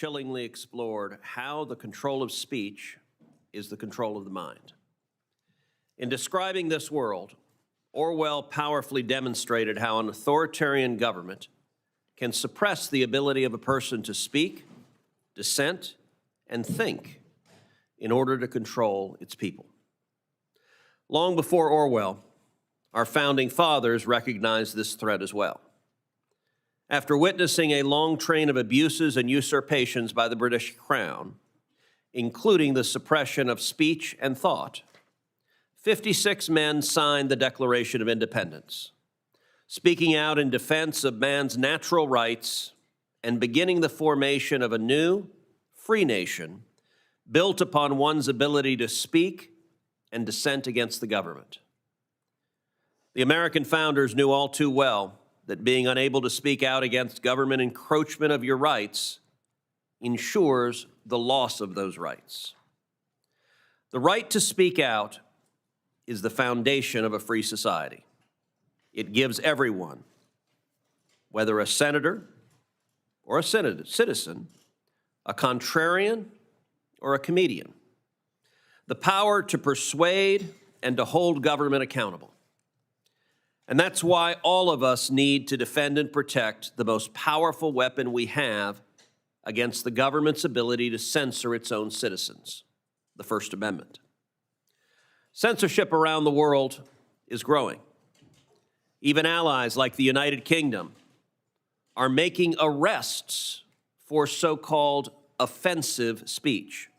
chillingly explored how the control of speech is the control of the mind. In describing this world, Orwell powerfully demonstrated how an authoritarian government can suppress the ability of a person to speak, dissent, and think in order to control its people. Long before Orwell, our founding fathers recognized this threat as well. After witnessing a long train of abuses and usurpations by the British Crown, including the suppression of speech and thought, 56 men signed the Declaration of Independence, speaking out in defense of man's natural rights and beginning the formation of a new, free nation built upon one's ability to speak and dissent against the government. The American founders knew all too well that being unable to speak out against government encroachment of your rights ensures the loss of those rights. The right to speak out is the foundation of a free society. It gives everyone, whether a senator or a citizen, a contrarian or a comedian, the power to persuade and to hold government accountable. And that's why all of us need to defend and protect the most powerful weapon we have against the government's ability to censor its own citizens, the First Amendment. Censorship around the world is growing. Even allies like the United Kingdom are making arrests for so-called offensive speech,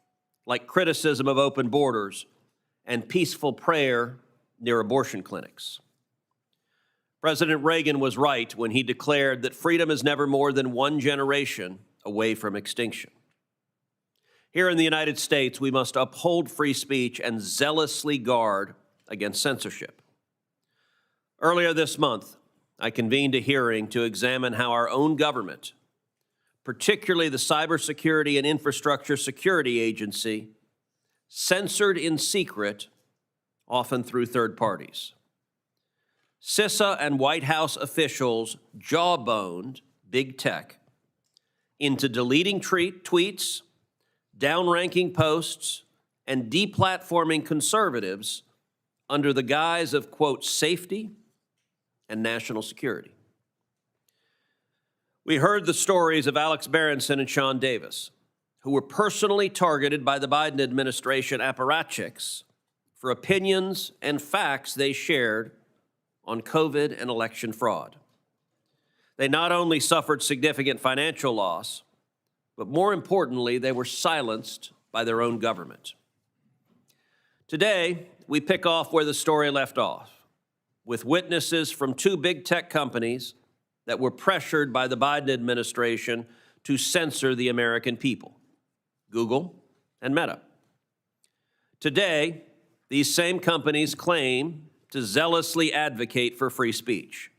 like criticism of open borders and peaceful prayer near abortion clinics. President Reagan was right when he declared that freedom is never more than one generation away from extinction. Here in the United States, we must uphold free speech and zealously guard against censorship. Earlier this month, I convened a hearing to examine how our own government, particularly the Cybersecurity and Infrastructure Security Agency, censored in secret, often through third parties. CISA and White House officials jawboned big tech into deleting tweets, downranking posts, and deplatforming conservatives under the guise of, quote, safety and national security. We heard the stories of Alex Berenson and Sean Davis, who were personally targeted by the Biden administration apparatchiks for opinions and facts they shared on COVID and election fraud. They not only suffered significant financial loss, but more importantly, they were silenced by their own government. Today, we pick off where the story left off, with witnesses from two big tech companies that were pressured by the Biden administration to censor the American people, Google and Meta. Today, these same companies claim to zealously advocate for free speech.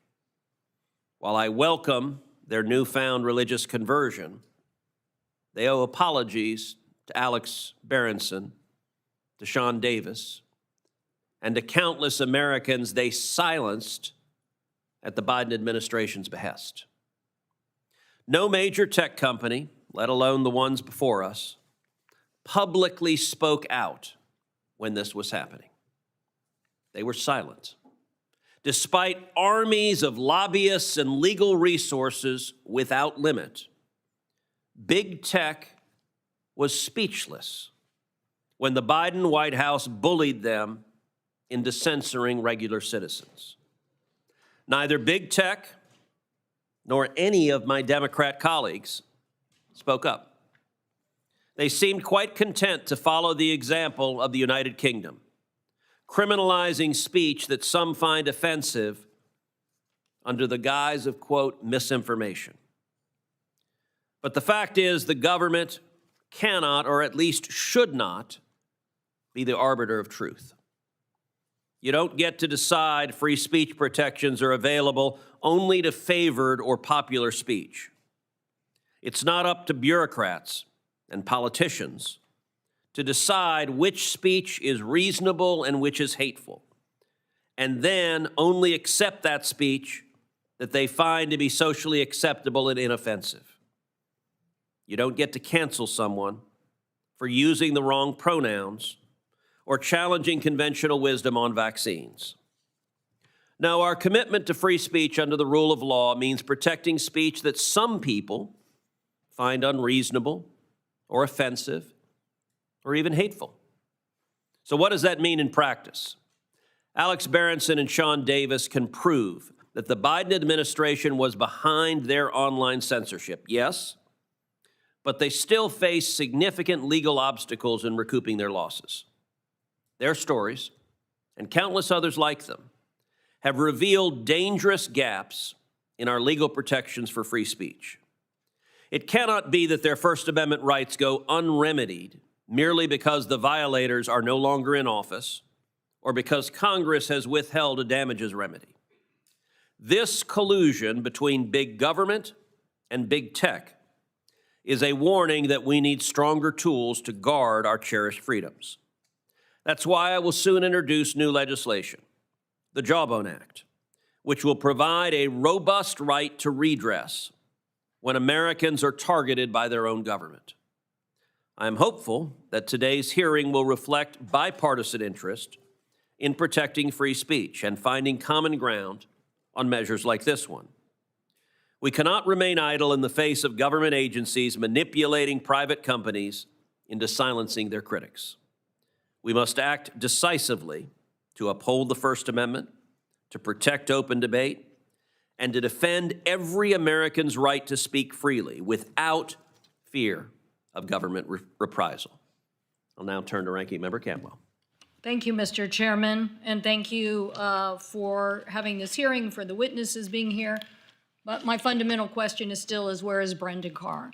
While I welcome their newfound religious conversion, they owe apologies to Alex Berenson, to Sean Davis, and to countless Americans they silenced at the Biden administration's behest. No major tech company, let alone the ones before us, publicly spoke out when this was happening. They were silent, despite armies of lobbyists and legal resources without limit. Big tech was speechless when the Biden White House bullied them into censoring regular citizens. Neither big tech nor any of my Democrat colleagues spoke up. They seemed quite content to follow the example of the United Kingdom, criminalizing speech that some find offensive under the guise of, quote, misinformation. But the fact is, the government cannot, or at least should not, be the arbiter of truth. You don't get to decide free speech protections are available only to favored or popular speech. It's not up to bureaucrats and politicians to decide which speech is reasonable and which is hateful, and then only accept that speech that they find to be socially acceptable and inoffensive. You don't get to cancel someone for using the wrong pronouns or challenging conventional wisdom on vaccines. No, our commitment to free speech under the rule of law means protecting speech that some people find unreasonable or offensive or even hateful. So what does that mean in practice? Alex Berenson and Sean Davis can prove that the Biden administration was behind their online censorship, yes, but they still face significant legal obstacles in recouping their losses. Their stories, and countless others like them, have revealed dangerous gaps in our legal protections for free speech. It cannot be that their First Amendment rights go unremedied merely because the violators are no longer in office or because Congress has withheld a damages remedy. This collusion between big government and big tech is a warning that we need stronger tools to guard our cherished freedoms. That's why I will soon introduce new legislation, the Jawboned Act, which will provide a robust right to redress when Americans are targeted by their own government. I am hopeful that today's hearing will reflect bipartisan interest in protecting free speech and finding common ground on measures like this one. We cannot remain idle in the face of government agencies manipulating private companies into silencing their critics. We must act decisively to uphold the First Amendment, to protect open debate, and to defend every American's right to speak freely without fear of government reprisal. I'll now turn to Ranking Member Cantwell. Thank you, Mr. Chairman, and thank you for having this hearing, for the witnesses being here. But my fundamental question is still where is Brendan Carr?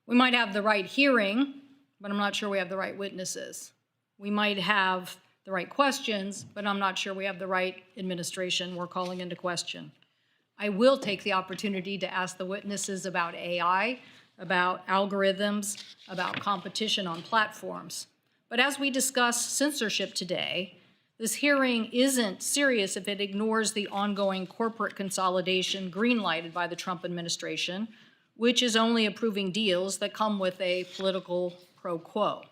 We might have the right hearing, but I'm not sure we have the right witnesses. We might have the right questions, but I'm not sure we have the right administration we're calling into question. I will take the opportunity to ask the witnesses about AI, about algorithms, about competition on platforms. But as we discuss censorship today, this hearing isn't serious if it ignores the ongoing corporate consolidation green-lighted by the Trump administration, which is only approving deals that come with a political pro quo.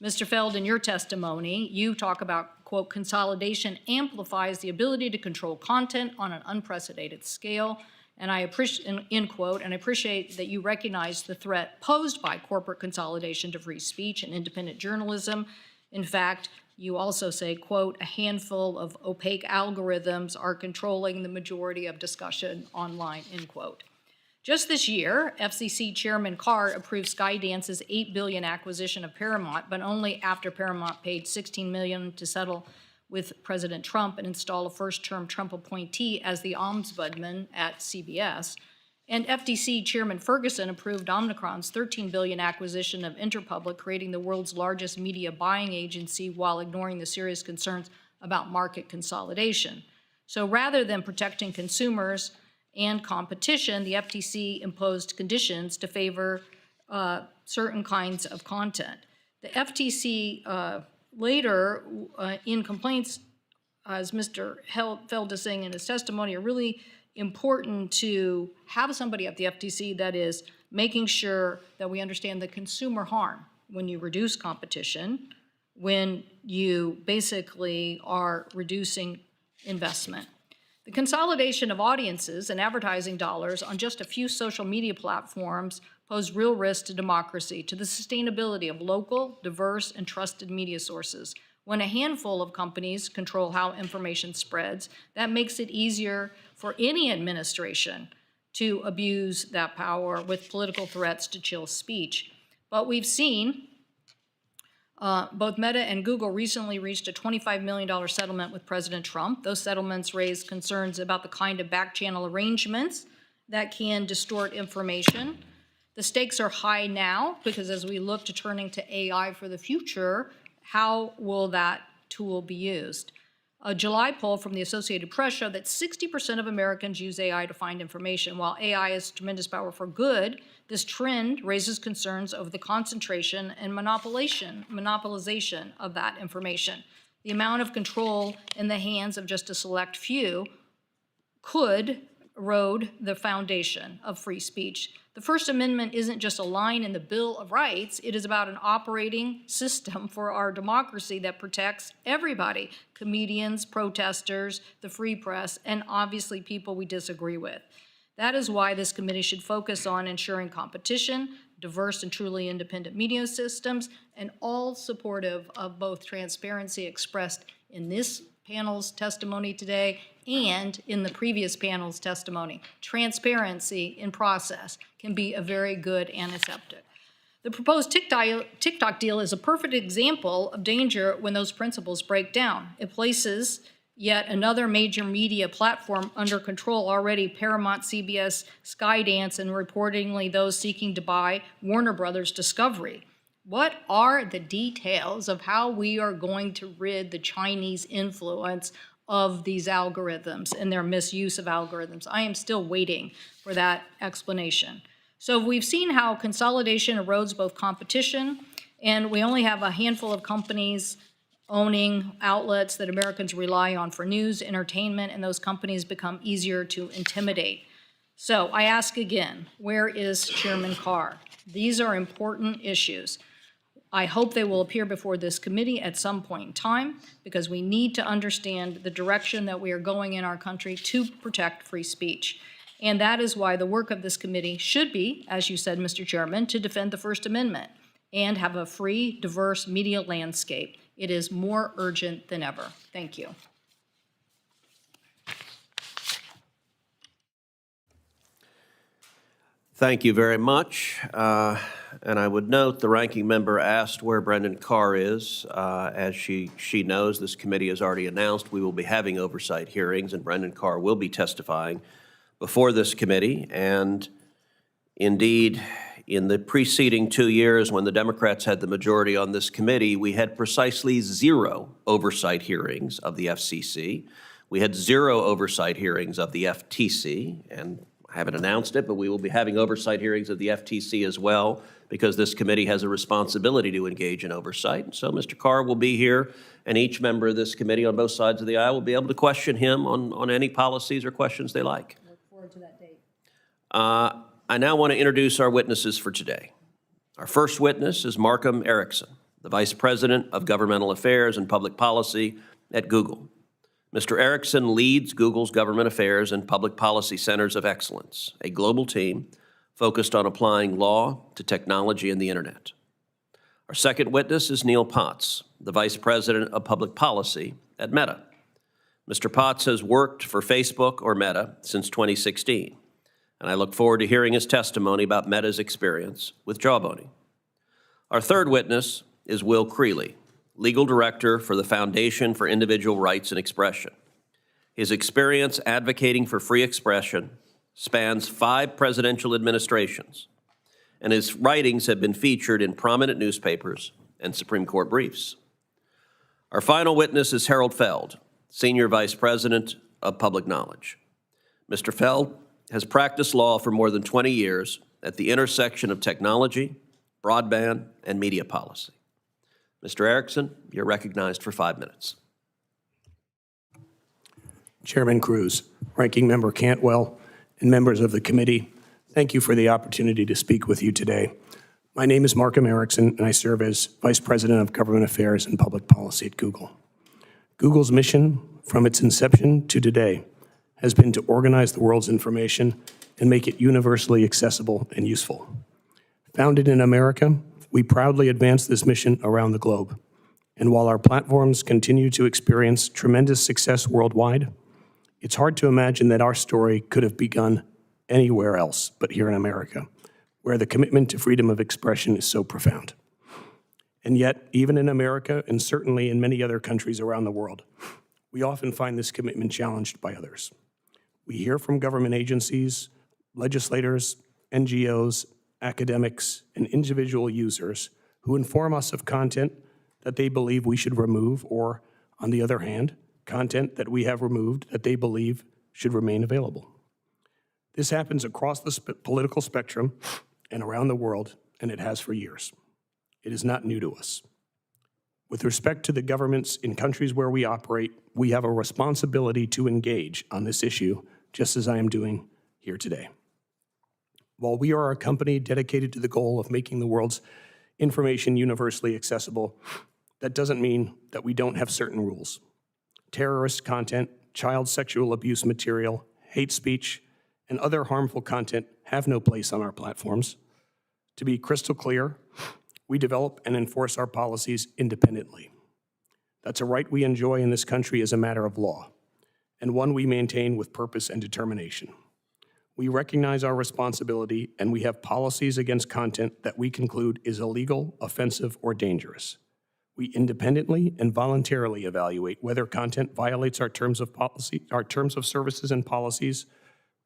Mr. Feld, in your testimony, you talk about, quote, consolidation amplifies the ability to control content on an unprecedented scale, and I appreciate, end quote, and I appreciate that you recognize the threat posed by corporate consolidation to free speech and independent journalism. In fact, you also say, quote, a handful of opaque algorithms are controlling the majority of discussion online, end quote. Just this year, FCC Chairman Carr approved Skydance's $8 billion acquisition of Paramount, but only after Paramount paid $16 million to settle with President Trump and install a first-term Trump appointee as the ombudsman at CBS. And FTC Chairman Ferguson approved Omnicron's $13 billion acquisition of Interpublic, creating the world's largest media buying agency while ignoring the serious concerns about market consolidation. So rather than protecting consumers and competition, the FTC imposed conditions to favor certain kinds of content. The FTC later, in complaints, as Mr. Feld is saying in his testimony, are really important to have somebody at the FTC that is making sure that we understand the consumer harm when you reduce competition, when you basically are reducing investment. The consolidation of audiences and advertising dollars on just a few social media platforms pose real risk to democracy, to the sustainability of local, diverse, and trusted media sources. When a handful of companies control how information spreads, that makes it easier for any administration to abuse that power with political threats to chill speech. But we've seen both Meta and Google recently reached a $25 million settlement with President Trump. Those settlements raised concerns about the kind of back-channel arrangements that can distort information. The stakes are high now because as we look to turning to AI for the future, how will that tool be used? A July poll from the Associated Press showed that 60% of Americans use AI to find information. While AI has tremendous power for good, this trend raises concerns over the concentration and monopolization of that information. The amount of control in the hands of just a select few could erode the foundation of free speech. The First Amendment isn't just a line in the Bill of Rights. It is about an operating system for our democracy that protects everybody, comedians, protesters, the free press, and obviously people we disagree with. That is why this committee should focus on ensuring competition, diverse and truly independent media systems, and all supportive of both transparency expressed in this panel's testimony today and in the previous panel's testimony. Transparency in process can be a very good antiseptic. The proposed TikTok deal is a perfect example of danger when those principles break down. It places yet another major media platform under control already: Paramount, CBS, Skydance, and reportedly those seeking to buy Warner Brothers Discovery. What are the details of how we are going to rid the Chinese influence of these algorithms and their misuse of algorithms? I am still waiting for that explanation. So we've seen how consolidation erodes both competition, and we only have a handful of companies owning outlets that Americans rely on for news, entertainment, and those companies become easier to intimidate. So I ask again, where is Chairman Carr? These are important issues. I hope they will appear before this committee at some point in time, because we need to understand the direction that we are going in our country to protect free speech. And that is why the work of this committee should be, as you said, Mr. Chairman, to defend the First Amendment and have a free, diverse media landscape. It is more urgent than ever. Thank you. Thank you very much. And I would note the ranking member asked where Brendan Carr is. As she knows, this committee has already announced we will be having oversight hearings, and Brendan Carr will be testifying before this committee. And indeed, in the preceding 2 years, when the Democrats had the majority on this committee, we had precisely 0 oversight hearings of the FCC. We had 0 oversight hearings of the FTC, and I haven't announced it, but we will be having oversight hearings of the FTC as well, because this committee has a responsibility to engage in oversight. And so Mr. Carr will be here, and each member of this committee on both sides of the aisle will be able to question him on any policies or questions they like. Look forward to that date. I now want to introduce our witnesses for today. Our first witness is Markham Erickson, the Vice President of Governmental Affairs and Public Policy at Google. Mr. Erickson leads Google's Government Affairs and Public Policy Centers of Excellence, a global team focused on applying law to technology and the internet. Our second witness is Neil Potts, the Vice President of Public Policy at Meta. Mr. Potts has worked for Facebook or Meta since 2016, and I look forward to hearing his testimony about Meta's experience with jawboning. Our third witness is Will Creeley, Legal Director for the Foundation for Individual Rights and Expression. His experience advocating for free expression spans 5 presidential administrations, and his writings have been featured in prominent newspapers and Supreme Court briefs. Our final witness is Herald Feld, Senior Vice President of Public Knowledge. Mr. Feld has practiced law for more than 20 years at the intersection of technology, broadband, and media policy. Mr. Erickson, you're recognized for 5 minutes. Chairman Cruz, Ranking Member Cantwell, and members of the committee, thank you for the opportunity to speak with you today. My name is Markham Erickson, and I serve as Vice President of Government Affairs and Public Policy at Google. Google's mission, from its inception to today, has been to organize the world's information and make it universally accessible and useful. Founded in America, we proudly advance this mission around the globe. And while our platforms continue to experience tremendous success worldwide, it's hard to imagine that our story could have begun anywhere else but here in America, where the commitment to freedom of expression is so profound. And yet, even in America, and certainly in many other countries around the world, we often find this commitment challenged by others. We hear from government agencies, legislators, NGOs, academics, and individual users who inform us of content that they believe we should remove, or, on the other hand, content that we have removed that they believe should remain available. This happens across the political spectrum and around the world, and it has for years. It is not new to us. With respect to the governments in countries where we operate, we have a responsibility to engage on this issue just as I am doing here today. While we are a company dedicated to the goal of making the world's information universally accessible, that doesn't mean that we don't have certain rules. Terrorist content, child sexual abuse material, hate speech, and other harmful content have no place on our platforms. To be crystal clear, we develop and enforce our policies independently. That's a right we enjoy in this country as a matter of law, and one we maintain with purpose and determination. We recognize our responsibility, and we have policies against content that we conclude is illegal, offensive, or dangerous. We independently and voluntarily evaluate whether content violates our terms of services and policies,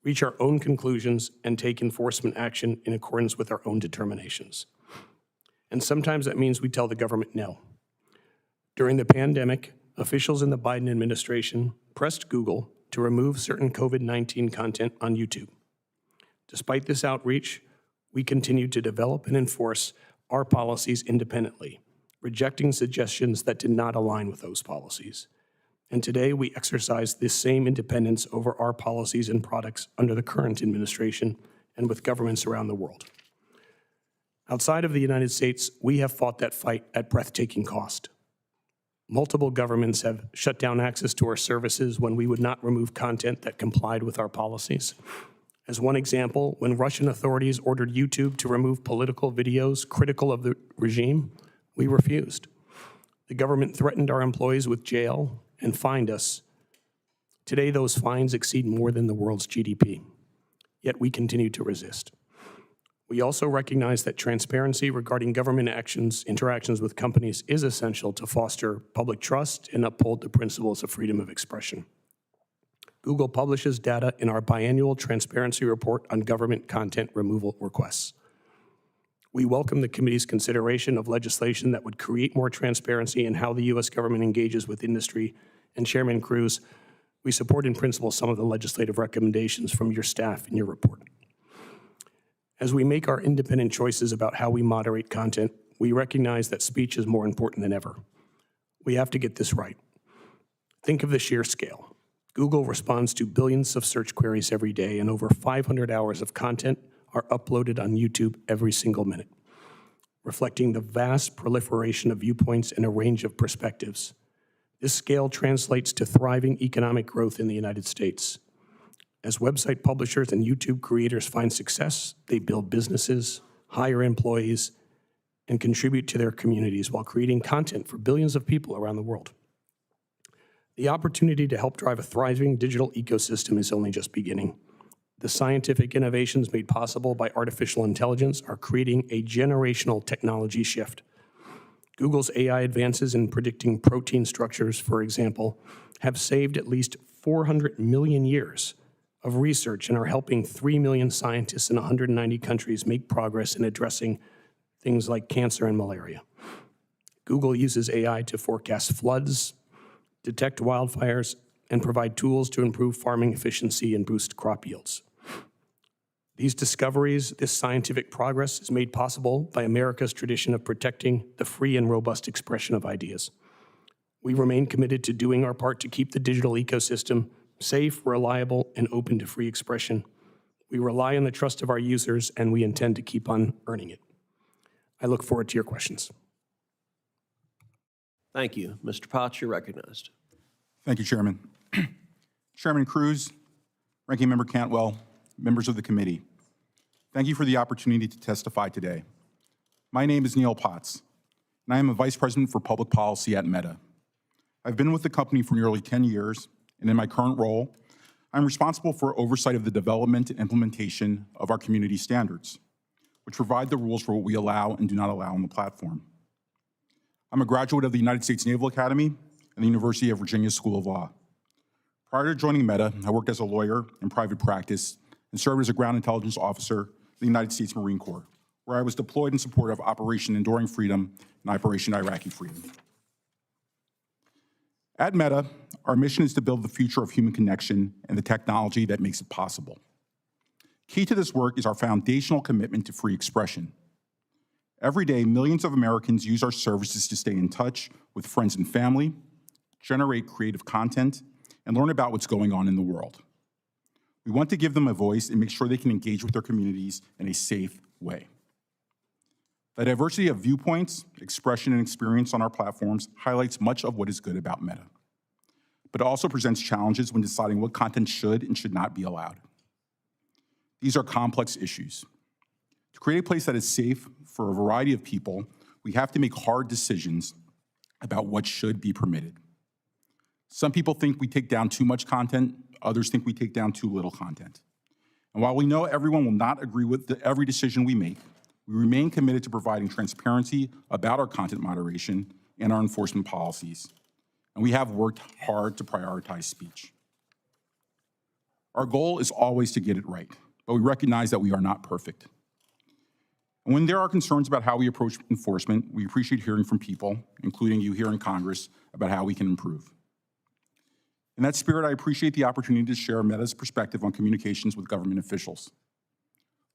reach our own conclusions, and take enforcement action in accordance with our own determinations. And sometimes that means we tell the government no. During the pandemic, officials in the Biden administration pressed Google to remove certain COVID-19 content on YouTube. Despite this outreach, we continue to develop and enforce our policies independently, rejecting suggestions that did not align with those policies. And today, we exercise this same independence over our policies and products under the current administration and with governments around the world. Outside of the United States, we have fought that fight at breathtaking cost. Multiple governments have shut down access to our services when we would not remove content that complied with our policies. As one example, when Russian authorities ordered YouTube to remove political videos critical of the regime, we refused. The government threatened our employees with jail and fined us. Today, those fines exceed more than the world's GDP, yet we continue to resist. We also recognize that transparency regarding government interactions with companies is essential to foster public trust and uphold the principles of freedom of expression. Google publishes data in our biannual transparency report on government content removal requests. We welcome the committee's consideration of legislation that would create more transparency in how the U.S. government engages with industry. And Chairman Cruz, we support in principle some of the legislative recommendations from your staff in your report. As we make our independent choices about how we moderate content, we recognize that speech is more important than ever. We have to get this right. Think of the sheer scale. Google responds to billions of search queries every day, and over 500 hours of content are uploaded on YouTube every single minute, reflecting the vast proliferation of viewpoints and a range of perspectives. This scale translates to thriving economic growth in the United States. As website publishers and YouTube creators find success, they build businesses, hire employees, and contribute to their communities while creating content for billions of people around the world. The opportunity to help drive a thriving digital ecosystem is only just beginning. The scientific innovations made possible by artificial intelligence are creating a generational technology shift. Google's AI advances in predicting protein structures, for example, have saved at least 400 million years of research and are helping 3 million scientists in 190 countries make progress in addressing things like cancer and malaria. Google uses AI to forecast floods, detect wildfires, and provide tools to improve farming efficiency and boost crop yields. These discoveries, this scientific progress is made possible by America's tradition of protecting the free and robust expression of ideas. We remain committed to doing our part to keep the digital ecosystem safe, reliable, and open to free expression. We rely on the trust of our users, and we intend to keep on earning it. I look forward to your questions. Thank you. Mr. Potts, you're recognized. Thank you, Chairman. Chairman Cruz, Ranking Member Cantwell, members of the committee, thank you for the opportunity to testify today. My name is Neil Potts, and I am a Vice President for Public Policy at Meta. I've been with the company for nearly 10 years, and in my current role, I'm responsible for oversight of the development and implementation of our community standards, which provide the rules for what we allow and do not allow on the platform. I'm a graduate of the United States Naval Academy and the University of Virginia School of Law. Prior to joining Meta, I worked as a lawyer in private practice and served as a ground intelligence officer in the United States Marine Corps, where I was deployed in support of Operation Enduring Freedom and Operation Iraqi Freedom. At Meta, our mission is to build the future of human connection and the technology that makes it possible. Key to this work is our foundational commitment to free expression. Every day, millions of Americans use our services to stay in touch with friends and family, generate creative content, and learn about what's going on in the world. We want to give them a voice and make sure they can engage with their communities in a safe way. The diversity of viewpoints, expression, and experience on our platforms highlights much of what is good about Meta, but it also presents challenges when deciding what content should and should not be allowed. These are complex issues. To create a place that is safe for a variety of people, we have to make hard decisions about what should be permitted. Some people think we take down too much content, others think we take down too little content. And while we know everyone will not agree with every decision we make, we remain committed to providing transparency about our content moderation and our enforcement policies. And we have worked hard to prioritize speech. Our goal is always to get it right, but we recognize that we are not perfect. And when there are concerns about how we approach enforcement, we appreciate hearing from people, including you here in Congress, about how we can improve. In that spirit, I appreciate the opportunity to share Meta's perspective on communications with government officials.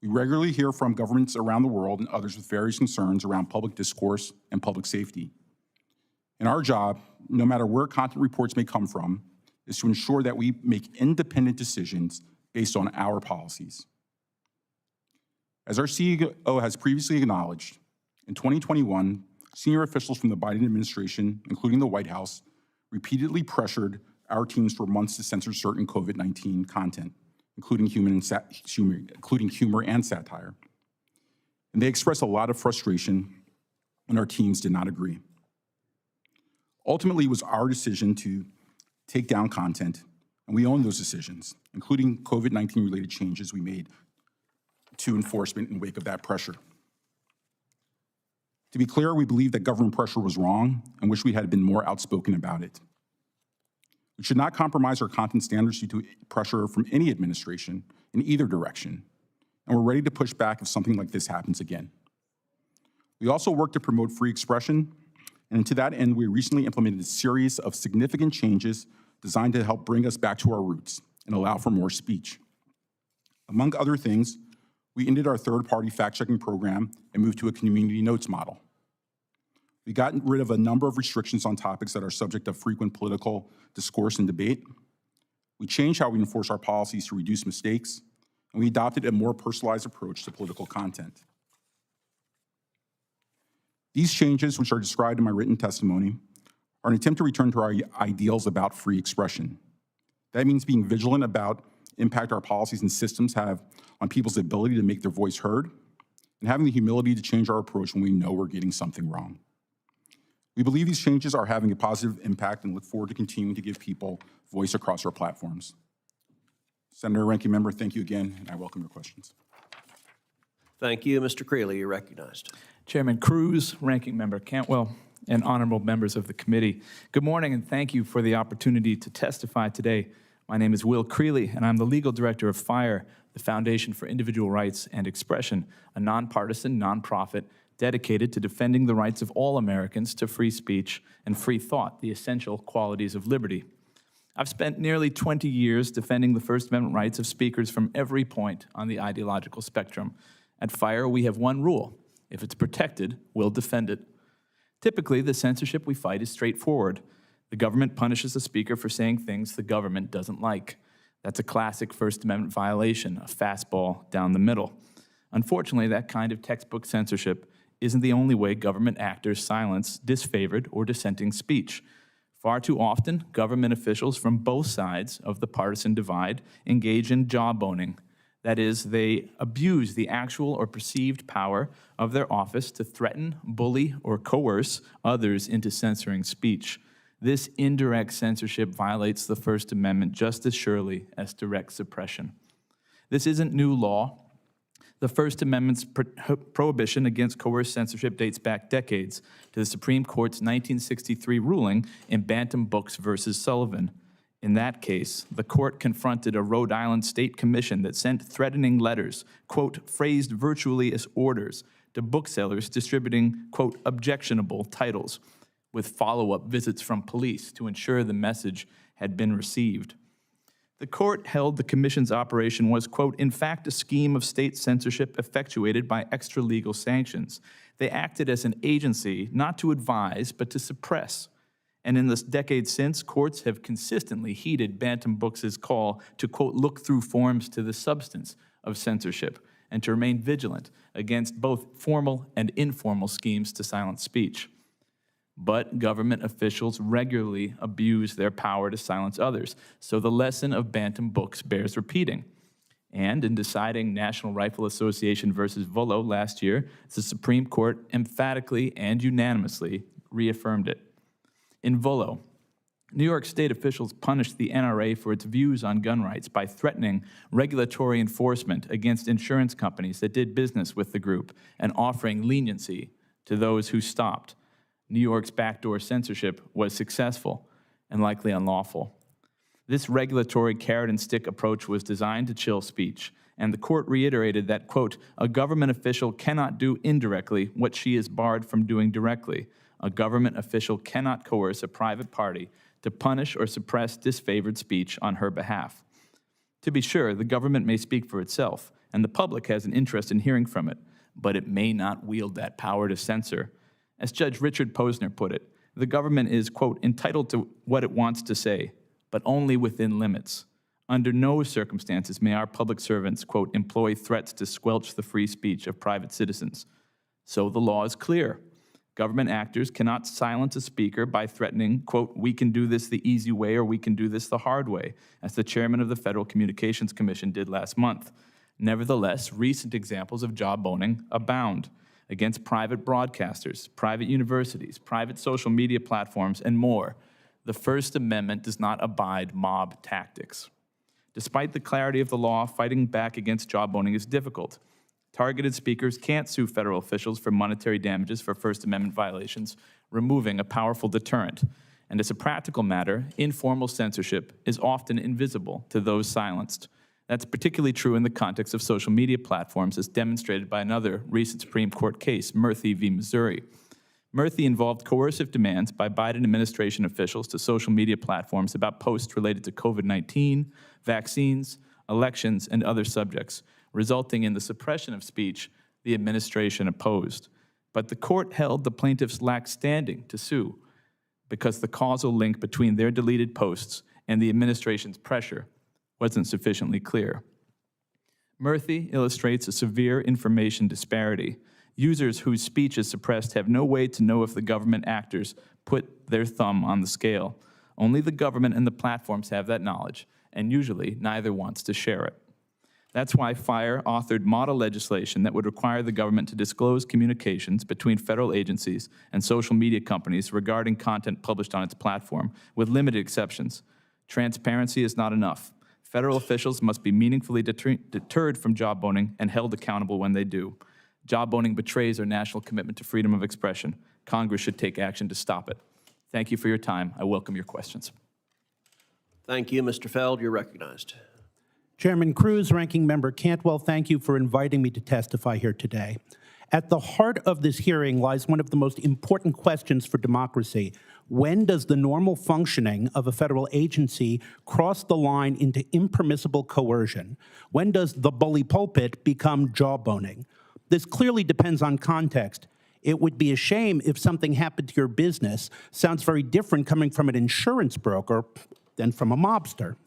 We regularly hear from governments around the world and others with various concerns around public discourse and public safety. And our job, no matter where content reports may come from, is to ensure that we make independent decisions based on our policies. As our CEO has previously acknowledged, in 2021, senior officials from the Biden administration, including the White House, repeatedly pressured our teams for months to censor certain COVID-19 content, including humor and satire. And they expressed a lot of frustration, and our teams did not agree. Ultimately, it was our decision to take down content, and we own those decisions, including COVID-19 related changes we made to enforcement in the wake of that pressure. To be clear, we believe that government pressure was wrong and wish we had been more outspoken about it. We should not compromise our content standards due to pressure from any administration in either direction, and we're ready to push back if something like this happens again. We also work to promote free expression, and to that end, we recently implemented a series of significant changes designed to help bring us back to our roots and allow for more speech. Among other things, we ended our third-party fact-checking program and moved to a community notes model. We got rid of a number of restrictions on topics that are subject to frequent political discourse and debate. We changed how we enforce our policies to reduce mistakes, and we adopted a more personalized approach to political content. These changes, which are described in my written testimony, are an attempt to return to our ideals about free expression. That means being vigilant about impact our policies and systems have on people's ability to make their voice heard, and having the humility to change our approach when we know we're getting something wrong. We believe these changes are having a positive impact and look forward to continuing to give people voice across our platforms. Senator, Ranking Member, thank you again, and I welcome your questions. Thank you. Mr. Creeley, you're recognized. Chairman Cruz, Ranking Member Cantwell, and honorable members of the committee. Good morning, and thank you for the opportunity to testify today. My name is Will Creeley, and I'm the legal director of FIRE, the Foundation for Individual Rights and Expression, a nonpartisan nonprofit dedicated to defending the rights of all Americans to free speech and free thought, the essential qualities of liberty. I've spent nearly 20 years defending the First Amendment rights of speakers from every point on the ideological spectrum. At FIRE, we have one rule: if it's protected, we'll defend it. Typically, the censorship we fight is straightforward. The government punishes a speaker for saying things the government doesn't like. That's a classic First Amendment violation, a fastball down the middle. Unfortunately, that kind of textbook censorship isn't the only way government actors silence disfavored or dissenting speech. Far too often, government officials from both sides of the partisan divide engage in jawboning. That is, they abuse the actual or perceived power of their office to threaten, bully, or coerce others into censoring speech. This indirect censorship violates the First Amendment just as surely as direct suppression. This isn't new law. The First Amendment's prohibition against coerced censorship dates back decades to the Supreme Court's 1963 ruling in Bantam Books versus Sullivan. In that case, the court confronted a Rhode Island state commission that sent threatening letters, quote, phrased virtually as orders, to booksellers distributing, quote, objectionable titles, with follow-up visits from police to ensure the message had been received. The court held the commission's operation was, quote, in fact, a scheme of state censorship effectuated by extra-legal sanctions. They acted as an agency not to advise, but to suppress. And in the decades since, courts have consistently heeded Bantam Books' call to, quote, look through forms to the substance of censorship and to remain vigilant against both formal and informal schemes to silence speech. But government officials regularly abuse their power to silence others, so the lesson of Bantam Books bears repeating. And in deciding National Rifle Association versus Volo last year, the Supreme Court emphatically and unanimously reaffirmed it. In Volo, New York State officials punished the NRA for its views on gun rights by threatening regulatory enforcement against insurance companies that did business with the group and offering leniency to those who stopped. New York's backdoor censorship was successful and likely unlawful. This regulatory carrot and stick approach was designed to chill speech, and the court reiterated that, quote, a government official cannot do indirectly what she is barred from doing directly. A government official cannot coerce a private party to punish or suppress disfavored speech on her behalf. To be sure, the government may speak for itself, and the public has an interest in hearing from it, but it may not wield that power to censor. As Judge Richard Posner put it, the government is, quote, entitled to what it wants to say, but only within limits. Under no circumstances may our public servants, quote, employ threats to squelch the free speech of private citizens. So the law is clear. Government actors cannot silence a speaker by threatening, quote, we can do this the easy way or we can do this the hard way, as the chairman of the Federal Communications Commission did last month. Nevertheless, recent examples of jawboning abound against private broadcasters, private universities, private social media platforms, and more. The First Amendment does not abide mob tactics. Despite the clarity of the law, fighting back against jawboning is difficult. Targeted speakers can't sue federal officials for monetary damages for First Amendment violations, removing a powerful deterrent. And as a practical matter, informal censorship is often invisible to those silenced. That's particularly true in the context of social media platforms, as demonstrated by another recent Supreme Court case, Murphy v. Missouri. Murphy involved coercive demands by Biden administration officials to social media platforms about posts related to COVID-19, vaccines, elections, and other subjects, resulting in the suppression of speech the administration opposed. But the court held the plaintiffs lacked standing to sue because the causal link between their deleted posts and the administration's pressure wasn't sufficiently clear. Murphy illustrates a severe information disparity. Users whose speech is suppressed have no way to know if the government actors put their thumb on the scale. Only the government and the platforms have that knowledge, and usually neither wants to share it. That's why FIRE authored model legislation that would require the government to disclose communications between federal agencies and social media companies regarding content published on its platform, with limited exceptions. Transparency is not enough. Federal officials must be meaningfully deterred from jawboning and held accountable when they do. Jawboning betrays our national commitment to freedom of expression. Congress should take action to stop it. Thank you for your time. I welcome your questions. Thank you, Mr. Feld. You're recognized. Chairman Cruz, Ranking Member Cantwell, thank you for inviting me to testify here today. At the heart of this hearing lies one of the most important questions for democracy. When does the normal functioning of a federal agency cross the line into impermissible coercion? When does the bully pulpit become jawboning? This clearly depends on context. It would be a shame if something happened to your business sounds very different coming from an insurance broker than from a mobster.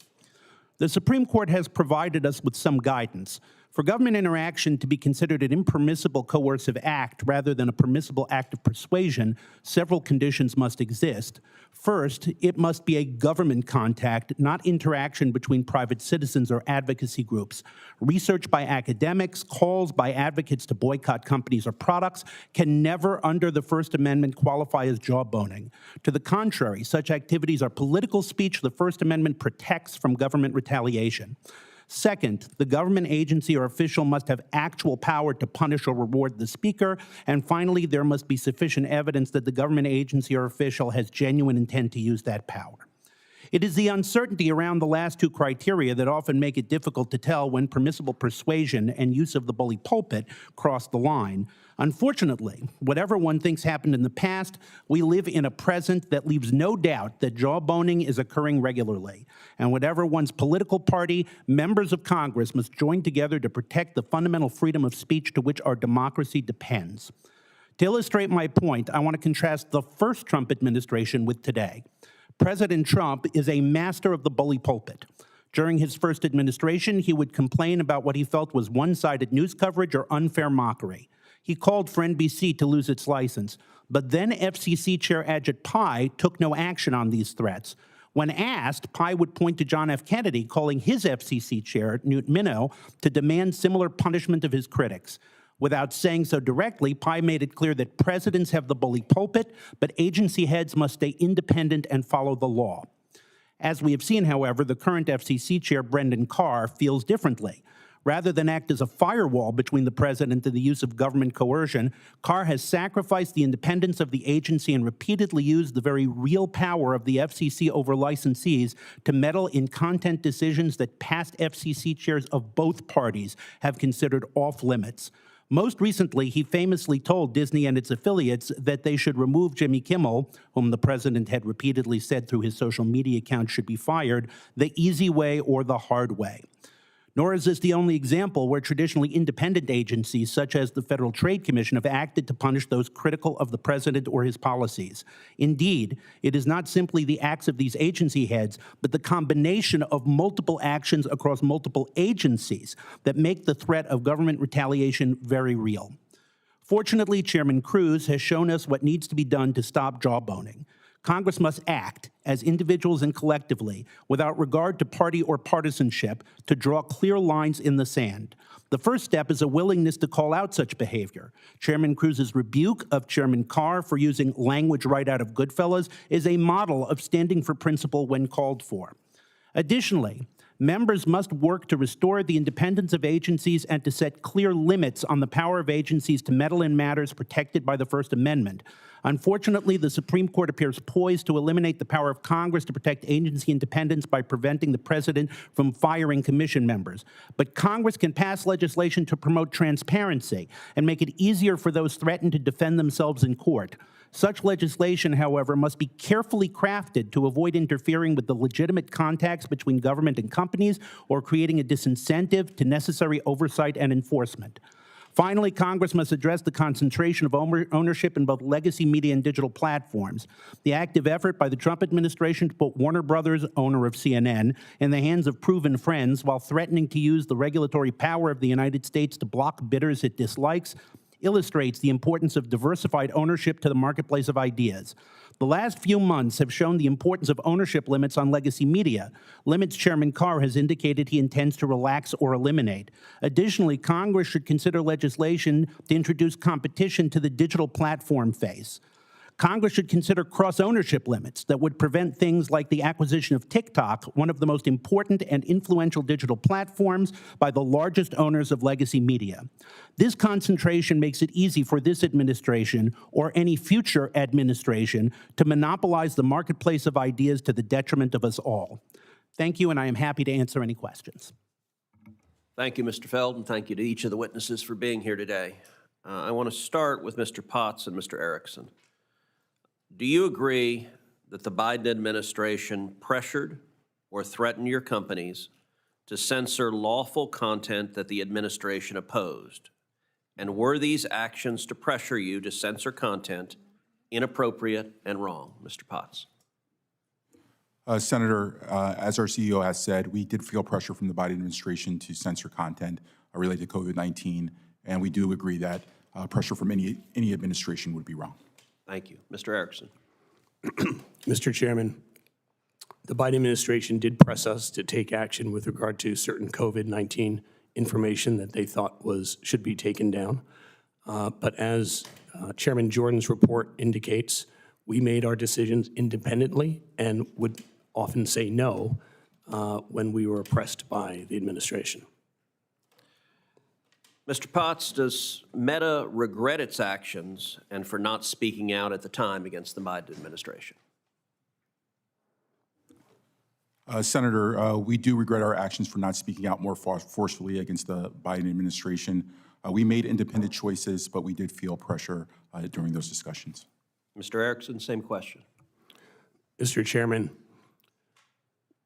The Supreme Court has provided us with some guidance. For government interaction to be considered an impermissible coercive act rather than a permissible act of persuasion, several conditions must exist. First, it must be a government contact, not interaction between private citizens or advocacy groups. Research by academics, calls by advocates to boycott companies or products can never, under the First Amendment, qualify as jawboning. To the contrary, such activities are political speech the First Amendment protects from government retaliation. Second, the government agency or official must have actual power to punish or reward the speaker. And finally, there must be sufficient evidence that the government agency or official has genuine intent to use that power. It is the uncertainty around the last two criteria that often make it difficult to tell when permissible persuasion and use of the bully pulpit cross the line. Unfortunately, whatever one thinks happened in the past, we live in a present that leaves no doubt that jawboning is occurring regularly. And whatever one's political party, members of Congress must join together to protect the fundamental freedom of speech to which our democracy depends. To illustrate my point, I want to contrast the first Trump administration with today. President Trump is a master of the bully pulpit. During his first administration, he would complain about what he felt was one-sided news coverage or unfair mockery. He called for NBC to lose its license, but then FCC Chair Ajit Pai took no action on these threats. When asked, Pai would point to John F. Kennedy calling his FCC chair, Newt Minow, to demand similar punishment of his critics. Without saying so directly, Pai made it clear that presidents have the bully pulpit, but agency heads must stay independent and follow the law. As we have seen, however, the current FCC chair, Brendan Carr, feels differently. Rather than act as a firewall between the president and the use of government coercion, Carr has sacrificed the independence of the agency and repeatedly used the very real power of the FCC over licensees to meddle in content decisions that past FCC chairs of both parties have considered off limits. Most recently, he famously told Disney and its affiliates that they should remove Jimmy Kimmel, whom the president had repeatedly said through his social media account should be fired, the easy way or the hard way. Nor is this the only example where traditionally independent agencies, such as the Federal Trade Commission, have acted to punish those critical of the president or his policies. Indeed, it is not simply the acts of these agency heads, but the combination of multiple actions across multiple agencies that make the threat of government retaliation very real. Fortunately, Chairman Cruz has shown us what needs to be done to stop jawboning. Congress must act as individuals and collectively, without regard to party or partisanship, to draw clear lines in the sand. The first step is a willingness to call out such behavior. Chairman Cruz's rebuke of Chairman Carr for using language right out of Goodfellas is a model of standing for principle when called for. Additionally, members must work to restore the independence of agencies and to set clear limits on the power of agencies to meddle in matters protected by the First Amendment. Unfortunately, the Supreme Court appears poised to eliminate the power of Congress to protect agency independence by preventing the president from firing commission members. But Congress can pass legislation to promote transparency and make it easier for those threatened to defend themselves in court. Such legislation, however, must be carefully crafted to avoid interfering with the legitimate contacts between government and companies or creating a disincentive to necessary oversight and enforcement. Finally, Congress must address the concentration of ownership in both legacy media and digital platforms. The active effort by the Trump administration to put Warner Brothers, owner of CNN, in the hands of proven friends while threatening to use the regulatory power of the United States to block bidders it dislikes illustrates the importance of diversified ownership to the marketplace of ideas. The last few months have shown the importance of ownership limits on legacy media, limits Chairman Carr has indicated he intends to relax or eliminate. Additionally, Congress should consider legislation to introduce competition to the digital platform phase. Congress should consider cross-ownership limits that would prevent things like the acquisition of TikTok, one of the most important and influential digital platforms, by the largest owners of legacy media. This concentration makes it easy for this administration or any future administration to monopolize the marketplace of ideas to the detriment of us all. Thank you, and I am happy to answer any questions. Thank you, Mr. Feld, and thank you to each of the witnesses for being here today. I want to start with Mr. Potts and Mr. Erickson. Do you agree that the Biden administration pressured or threatened your companies to censor lawful content that the administration opposed? And were these actions to pressure you to censor content inappropriate and wrong? Mr. Potts. Senator, as our CEO has said, we did feel pressure from the Biden administration to censor content related to COVID-19, and we do agree that pressure from any administration would be wrong. Thank you. Mr. Erickson. Mr. Chairman, the Biden administration did press us to take action with regard to certain COVID-19 information that they thought should be taken down. But as Chairman Jordan's report indicates, we made our decisions independently and would often say no when we were pressed by the administration. Mr. Potts, does Meta regret its actions and for not speaking out at the time against the Biden administration? Senator, we do regret our actions for not speaking out more forcefully against the Biden administration. We made independent choices, but we did feel pressure during those discussions. Mr. Erickson, same question. Mr. Chairman,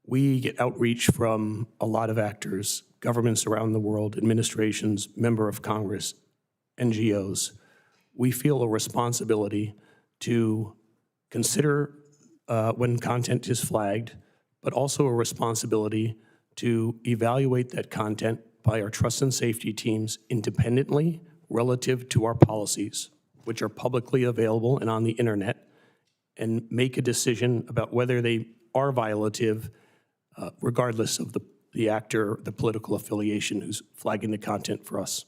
we get outreach from a lot of actors, governments around the world, administrations, member of Congress, NGOs. we feel a responsibility to consider when content is flagged, but also a responsibility to evaluate that content by our trust and safety teams independently relative to our policies, which are publicly available and on the internet, and make a decision about whether they are violative, regardless of the actor, the political affiliation who's flagging the content for us.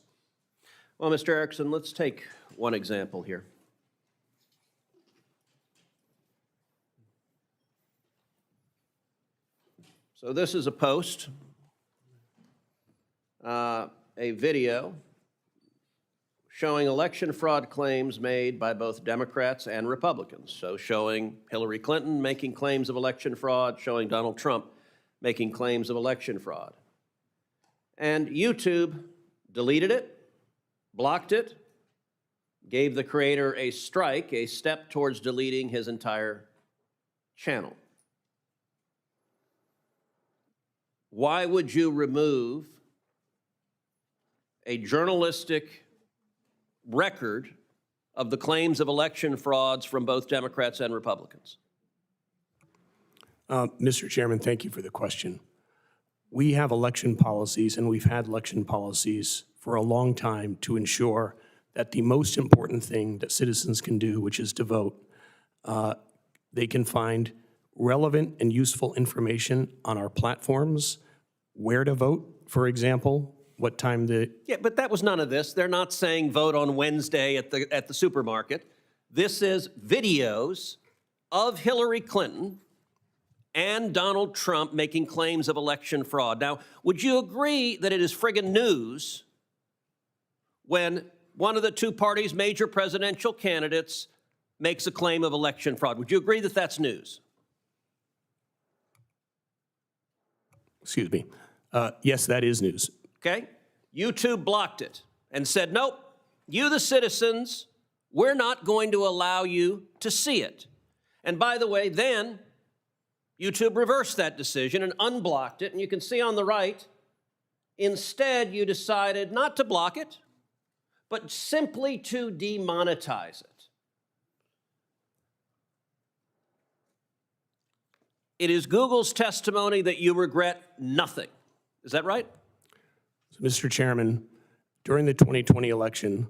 Well, Mr. Erickson, let's take one example here. So this is a post, a video showing election fraud claims made by both Democrats and Republicans. So showing Hillary Clinton making claims of election fraud, showing Donald Trump making claims of election fraud. And YouTube deleted it, blocked it, gave the creator a strike, a step towards deleting his entire channel. Why would you remove a journalistic record of the claims of election frauds from both Democrats and Republicans? Mr. Chairman, thank you for the question. We have election policies, and we've had election policies for a long time to ensure that the most important thing that citizens can do, which is to vote, they can find relevant and useful information on our platforms, where to vote, for example, what time the... Yeah, but that was none of this. They're not saying vote on Wednesday at the supermarket. This is videos of Hillary Clinton and Donald Trump making claims of election fraud. Now, would you agree that it is friggin' news when one of the two parties' major presidential candidates makes a claim of election fraud? Would you agree that that's news? Excuse me. Yes, that is news. Okay? YouTube blocked it and said, nope, you the citizens, we're not going to allow you to see it. And by the way, then YouTube reversed that decision and unblocked it. And you can see on the right, instead you decided not to block it, but simply to demonetize it. It is Google's testimony that you regret nothing. Is that right? Mr. Chairman, during the 2020 election,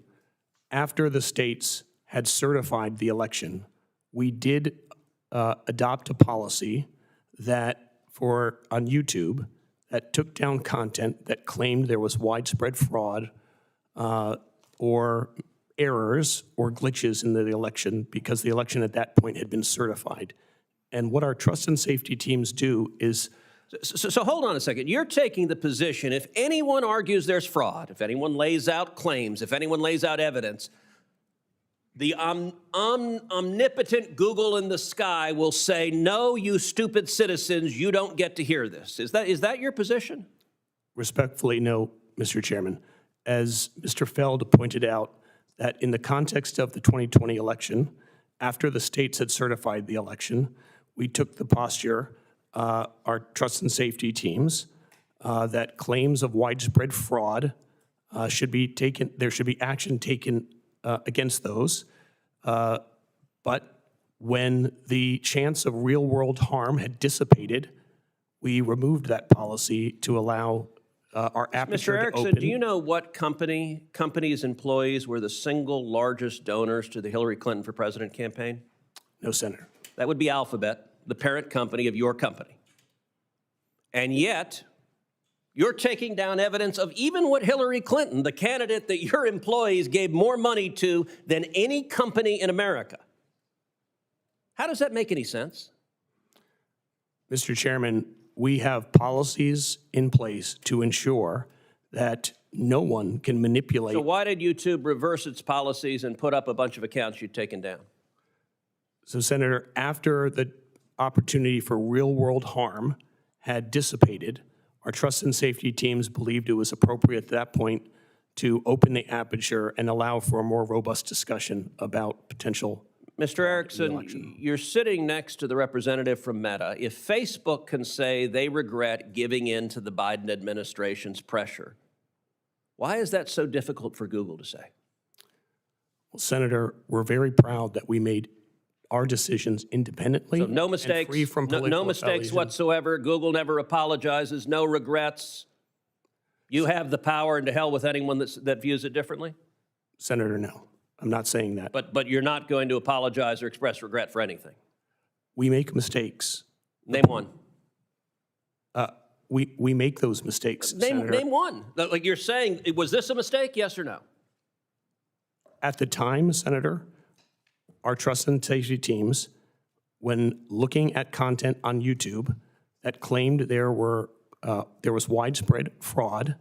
after the states had certified the election, we did adopt a policy that on YouTube that took down content that claimed there was widespread fraud or errors or glitches in the election because the election at that point had been certified. And what our trust and safety teams do is... So hold on a second. You're taking the position, if anyone argues there's fraud, if anyone lays out claims, if anyone lays out evidence, the omnipotent Google in the sky will say, no, you stupid citizens, you don't get to hear this. Is that your position? Respectfully, no, Mr. Chairman. As Mr. Feld pointed out, that in the context of the 2020 election, after the states had certified the election, we took the posture, our trust and safety teams, that claims of widespread fraud should be taken, there should be action taken against those. But when the chance of real-world harm had dissipated, we removed that policy to allow our aperture Mr. to Erickson, open. do you know what company's employees were the single largest donors to the Hillary Clinton for President campaign? No, Senator. That would be Alphabet, the parent company of your company. And yet, you're taking down evidence of even what Hillary Clinton, the candidate that your employees gave more money to than any company in America. How does that make any sense? Mr. Chairman, we have policies in place to ensure that no one can manipulate. So why did YouTube reverse its policies and put up a bunch of accounts you'd taken down? So, Senator, after the opportunity for real-world harm had dissipated, our trust and safety teams believed it was appropriate at that point to open the aperture and allow for a more robust discussion about potential. Mr. Erickson, you're sitting next to the representative from Meta. If Facebook can say they regret giving in to the Biden administration's pressure, why is that so difficult for Google to say? Well, Senator, we're very proud that we made our decisions independently. So no and mistakes, free from no political mistakes affiliation. whatsoever. Google never apologizes, no regrets. You have the power, and to hell with anyone that views it differently? Senator, no. I'm not saying that. But you're not going to apologize or express regret for anything? We make mistakes. Name one. We make those mistakes, Senator. Name one. Like you're saying, was this a mistake, yes or no? At the time, Senator, our trust and safety teams, when looking at content on YouTube that claimed there was widespread fraud,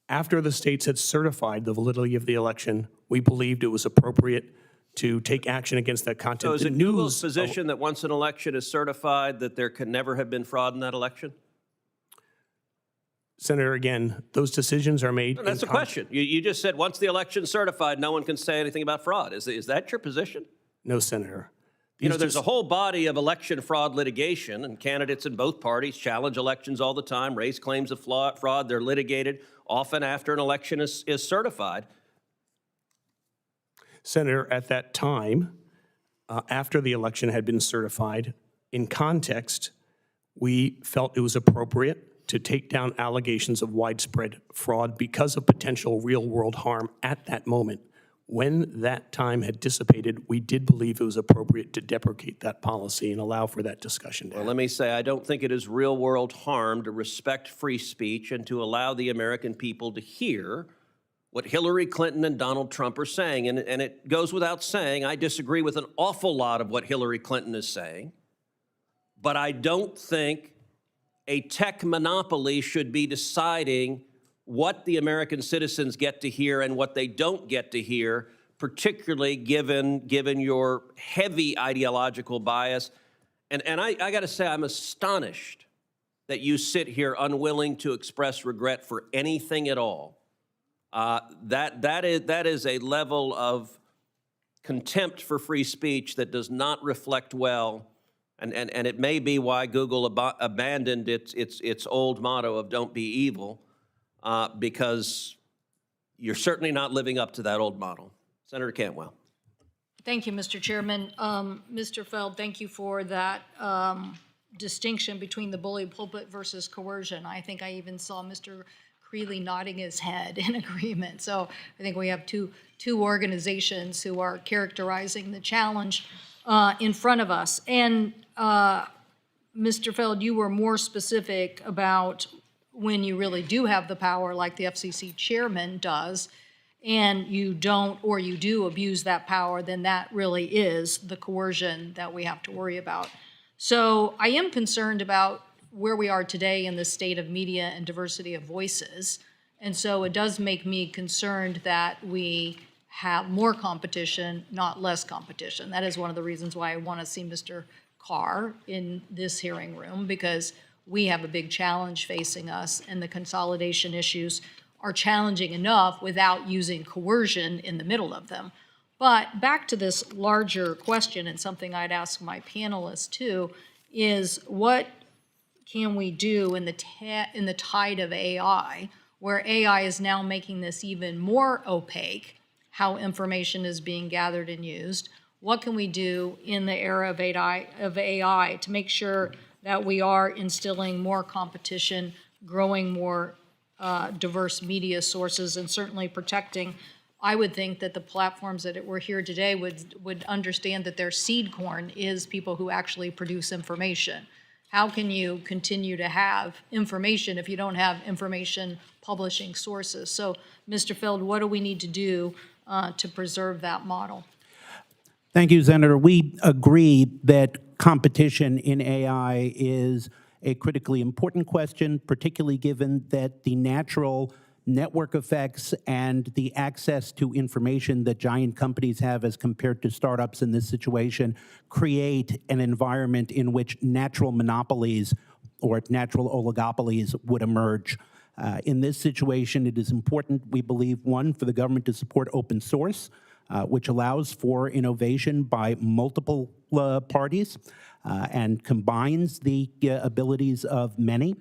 after the states had certified the validity of the election, we believed it was appropriate to take action against that content. So is The it Google's news- position that once an election is certified, that there can never have been fraud in that election? Senator, again, those decisions are made. No, that's the question. You just said once the election's certified, no one can say anything about fraud. Is that your position? No, Senator. You know, These there's a dis- whole body of election fraud litigation, and candidates in both parties challenge elections all the time, raise claims of fraud. They're litigated often after an election is certified. Senator, at that time, after the election had been certified, in context, we felt it was appropriate to take down allegations of widespread fraud because of potential real-world harm at that moment. When that time had dissipated, we did believe it was appropriate to deprecate that policy and allow for that discussion to Well, happen. let me say, I don't think it is real-world harm to respect free speech and to allow the American people to hear what Hillary Clinton and Donald Trump are saying. And it goes without saying, I disagree with an awful lot of what Hillary Clinton is saying. But I don't think a tech monopoly should be deciding what the American citizens get to hear and what they don't get to hear, particularly given your heavy ideological bias. And I got to say, I'm astonished that you sit here unwilling to express regret for anything at all. That is a level of contempt for free speech that does not reflect well. And it may be why Google abandoned its old motto of "Don't be evil," because you're certainly not living up to that old model. Senator Cantwell. Thank you, Mr. Chairman. Mr. Feld, thank you for that distinction between the bully pulpit versus coercion. I think I even saw Mr. Creeley nodding his head in agreement. So I think we have two organizations who are characterizing the challenge in front of us. And Mr. Feld, you were more specific about when you really do have the power, like the FCC chairman does, and you don't or you do abuse that power, then that really is the coercion that we have to worry about. So I am concerned about where we are today in the state of media and diversity of voices. And so it does make me concerned that we have more competition, not less competition. That is one of the reasons why I want to see Mr. Carr in this hearing room, because we have a big challenge facing us, and the consolidation issues are challenging enough without using coercion in the middle of them. But back to this larger question, and something I'd ask my panelists too, is what can we do in the tide of AI, where AI is now making this even more opaque, how information is being gathered and used? What can we do in the era of AI to make sure that we are instilling more competition, growing more diverse media sources, and certainly protecting? I would think that the platforms that were here today would understand that their seed corn is people who actually produce information. How can you continue to have information if you don't have information publishing sources? So, Mr. Feld, what do we need to do to preserve that model? Thank you, Senator. We agree that competition in AI is a critically important question, particularly given that the natural network effects and the access to information that giant companies have as compared to startups in this situation create an environment in which natural monopolies or natural oligopolies would emerge. In this situation, it is important, we believe, one, for the government to support open source, which allows for innovation by multiple parties and combines the abilities of many.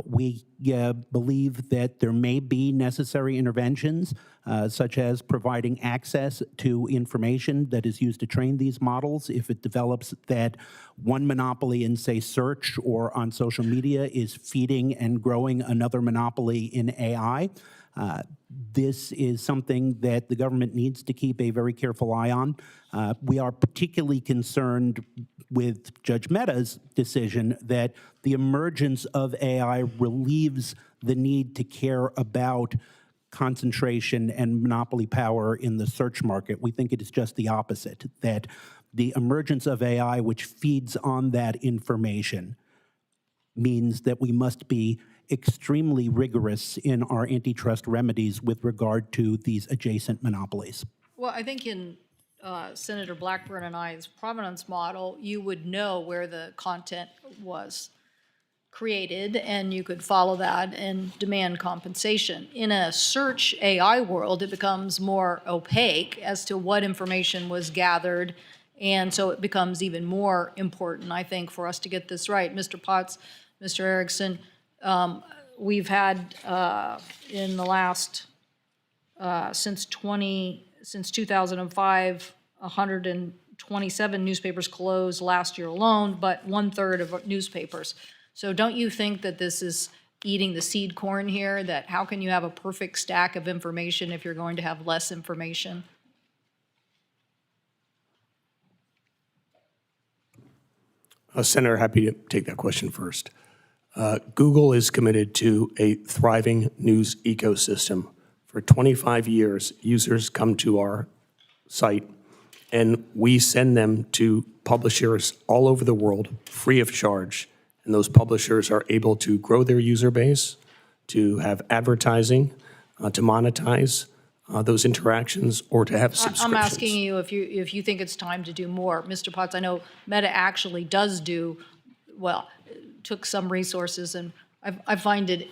We believe that there may be necessary interventions, such as providing access to information that is used to train these models if it develops that one monopoly in, say, search or on social media is feeding and growing another monopoly in AI. This is something that the government needs to keep a very careful eye on. We are particularly concerned with Judge Mehta's decision that the emergence of AI relieves the need to care about concentration and monopoly power in the search market. We think it is just the opposite, that the emergence of AI, which feeds on that information, means that we must be extremely rigorous in our antitrust remedies with regard to these adjacent monopolies. Well, I think in Senator Blackburn and I's provenance model, you would know where the content was created, and you could follow that and demand compensation. In a search AI world, it becomes more opaque as to what information was gathered, and so it becomes even more important, I think, for us to get this right. Mr. Potts, Mr. Erickson, we've had in the last, since 2005, 127 newspapers closed last year alone, but 1/3 of newspapers. So don't you think that this is eating the seed corn here, that how can you have a perfect stack of information if you're going to have less information? Senator, happy to take that question first. Google is committed to a thriving news ecosystem. For 25 years, users come to our site, and we send them to publishers all over the world free of charge. And those publishers are able to grow their user base, to have advertising, to monetize those interactions, or to have subscriptions. I'm asking you if you think it's time to do more. Mr. Potts, I know Meta actually does do, well, took some resources, and I find it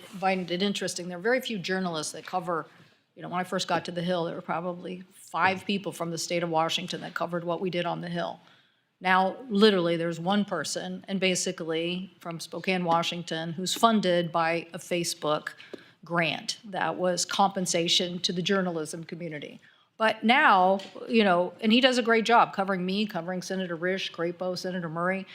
interesting. There are very few journalists that cover, you know, when I first got to the Hill, there were probably 5 people from the state of Washington that covered what we did on the Hill. Now, literally, there's one person, and basically from Spokane, Washington, who's funded by a Facebook grant that was compensation to the journalism community. But now, you know, and he does a great job covering me, covering Senator Risch, Crapo, Senator Murray,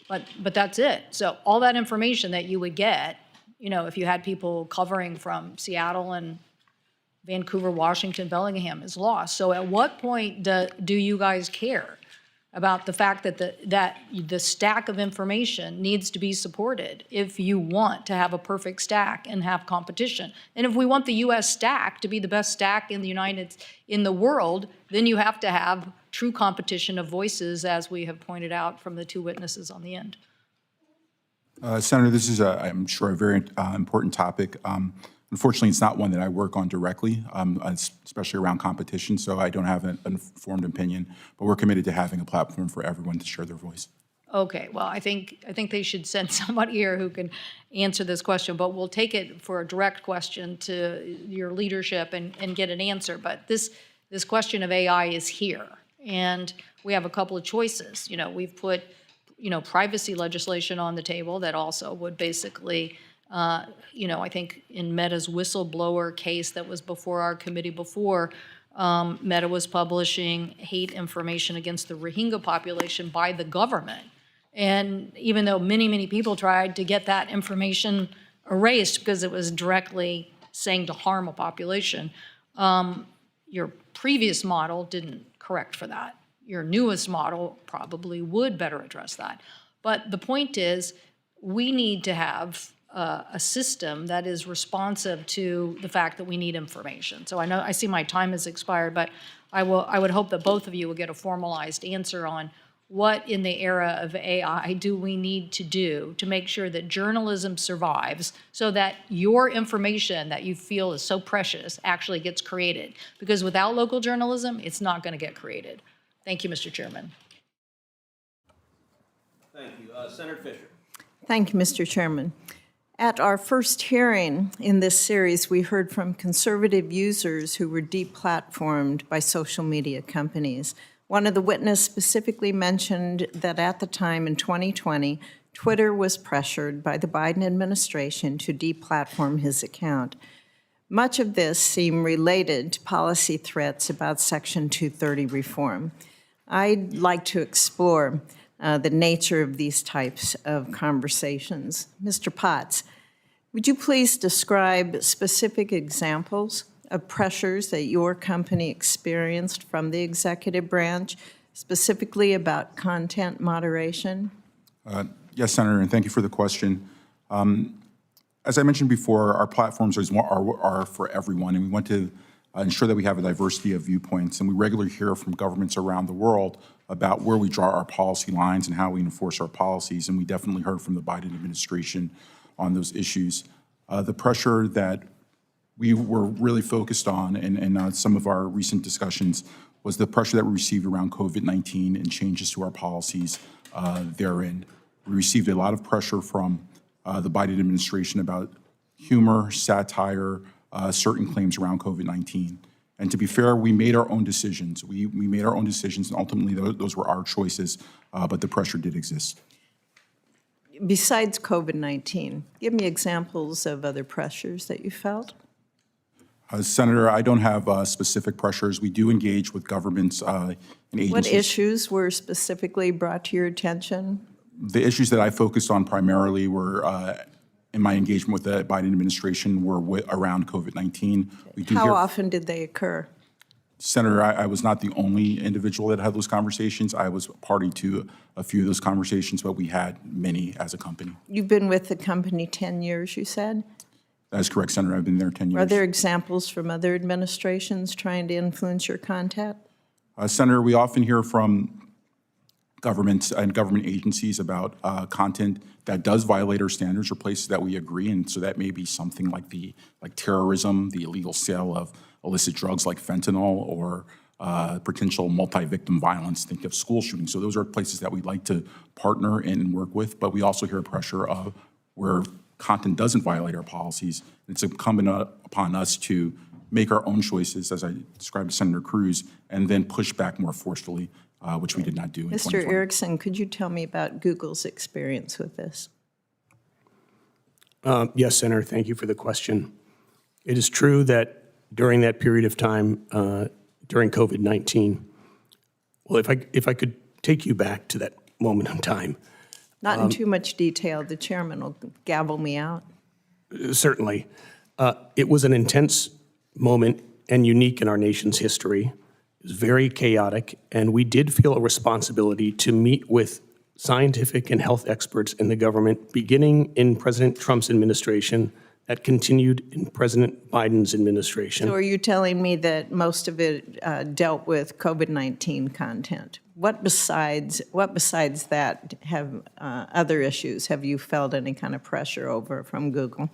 but that's it. So all that information that you would get, you know, if you had people covering from Seattle and Vancouver, Washington, Bellingham is lost. So at what point do you guys care about the fact that the stack of information needs to be supported if you want to have a perfect stack and have competition? And if we want the U.S. stack to be the best stack in the world, then you have to have true competition of voices, as we have pointed out from the 2 witnesses on the end. Senator, this is, I'm sure, a very important topic. Unfortunately, it's not one that I work on directly, especially around competition, so I don't have an informed opinion. But we're committed to having a platform for everyone to share their voice. Okay, well, I think they should send somebody here who can answer this question, but we'll take it for a direct question to your leadership and get an answer. But this question of AI is here, and we have a couple of choices. You know, we've put, you know, privacy legislation on the table that also would basically, you know, I think in Meta's whistleblower case that was before our committee before, Meta was publishing hate information against the Rohingya population by the government. And even though many, many people tried to get that information erased because it was directly saying to harm a population, your previous model didn't correct for that. Your newest model probably would better address that. But the point is, we need to have a system that is responsive to the fact that we need information. So I see my time has expired, but I would hope that both of you will get a formalized answer on what in the era of AI do we need to do to make sure that journalism survives so that your information that you feel is so precious actually gets created. Because without local journalism, it's not going to get created. Thank you, Mr. Chairman. Thank you. Senator Fisher. Thank you, Mr. Chairman. At our first hearing in this series, we heard from conservative users who were deplatformed by social media companies. One of the witnesses specifically mentioned that at the time in 2020, Twitter was pressured by the Biden administration to deplatform his account. Much of this seemed related to policy threats about Section 230 reform. I'd like to explore the nature of these types of conversations. Mr. Potts, would you please describe specific examples of pressures that your company experienced from the executive branch, specifically about content moderation? Yes, Senator, and thank you for the question. As I mentioned before, our platforms are for everyone, and we want to ensure that we have a diversity of viewpoints, and we regularly hear from governments around the world about where we draw our policy lines and how we enforce our policies, and we definitely heard from the Biden administration on those issues. The pressure that we were really focused on in some of our recent discussions was the pressure that we received around COVID-19 and changes to our policies therein. We received a lot of pressure from the Biden administration about humor, satire, certain claims around COVID-19. And to be fair, we made our own decisions. We made our own decisions, and ultimately those were our choices, but the pressure did exist. Besides COVID-19, give me examples of other pressures that you felt. Senator, I don't have specific pressures. We do engage with governments and agencies. What issues were specifically brought to your attention? The issues that I focused on primarily were, in my engagement with the Biden administration, were around COVID-19. How often did they occur? Senator, I was not the only individual that had those conversations. I was party to a few of those conversations, but we had many as a company. You've been with the company 10 years, you said? That is correct, Senator. I've been there 10 years. Are there examples from other administrations trying to influence your content? Senator, we often hear from governments and government agencies about content that does violate our standards or places that we agree, and so that may be something like terrorism, the illegal sale of illicit drugs like fentanyl, or potential multi-victim violence. Think of school shootings. So those are places that we'd like to partner and work with, but we also hear pressure of where content doesn't violate our policies. It's incumbent upon us to make our own choices, as I described to Senator Cruz, and then push back more forcefully, which we did not do in 2020. Mr. Erickson, could you tell me about Google's experience with this? Yes, Senator, thank you for the question. It is true that during that period of time, during COVID-19, well, if I could take you back to that moment in time. Not in too much detail. The chairman will gavel me out. Certainly. It was an intense moment and unique in our nation's history. It was very chaotic, and we did feel a responsibility to meet with scientific and health experts in the government, beginning in President Trump's administration, that continued in President Biden's administration. So are you telling me that most of it dealt with COVID-19 content? What besides that have other issues? Have you felt any kind of pressure over from Google?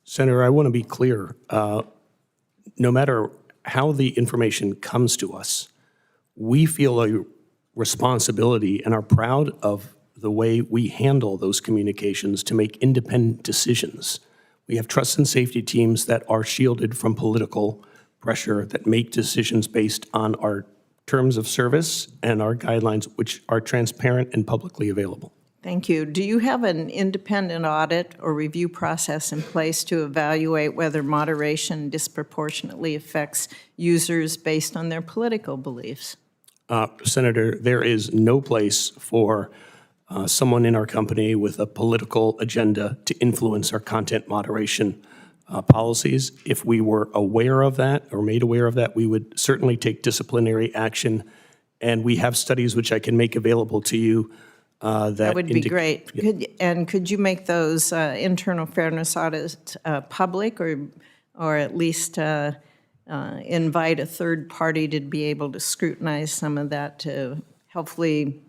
Senator, I want to be clear. No matter how the information comes to us, we feel a responsibility and are proud of the way we handle those communications to make independent decisions. We have trust and safety teams that are shielded from political pressure, that make decisions based on our terms of service and our guidelines, which are transparent and publicly available. Thank you. Do you have an independent audit or review process in place to evaluate whether moderation disproportionately affects users based on their political beliefs? Senator, there is no place for someone in our company with a political agenda to influence our content moderation policies. If we were aware of that or made aware of that, we would certainly take disciplinary action. And we have studies which I can make available to you that would be great. Could you make those internal fairness audits public, or at least invite a third party to be able to scrutinize some of that to hopefully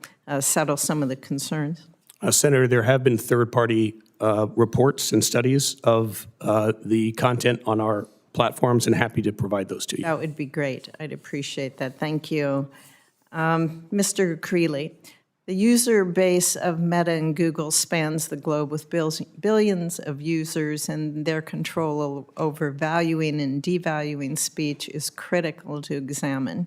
settle some of the concerns? Senator, there have been third-party reports and studies of the content on our platforms, and happy to provide those to you. That would be great. I'd appreciate that. Thank you. Mr. Creeley, the user base of Meta and Google spans the globe with billions of users, and their control over valuing and devaluing speech is critical to examine.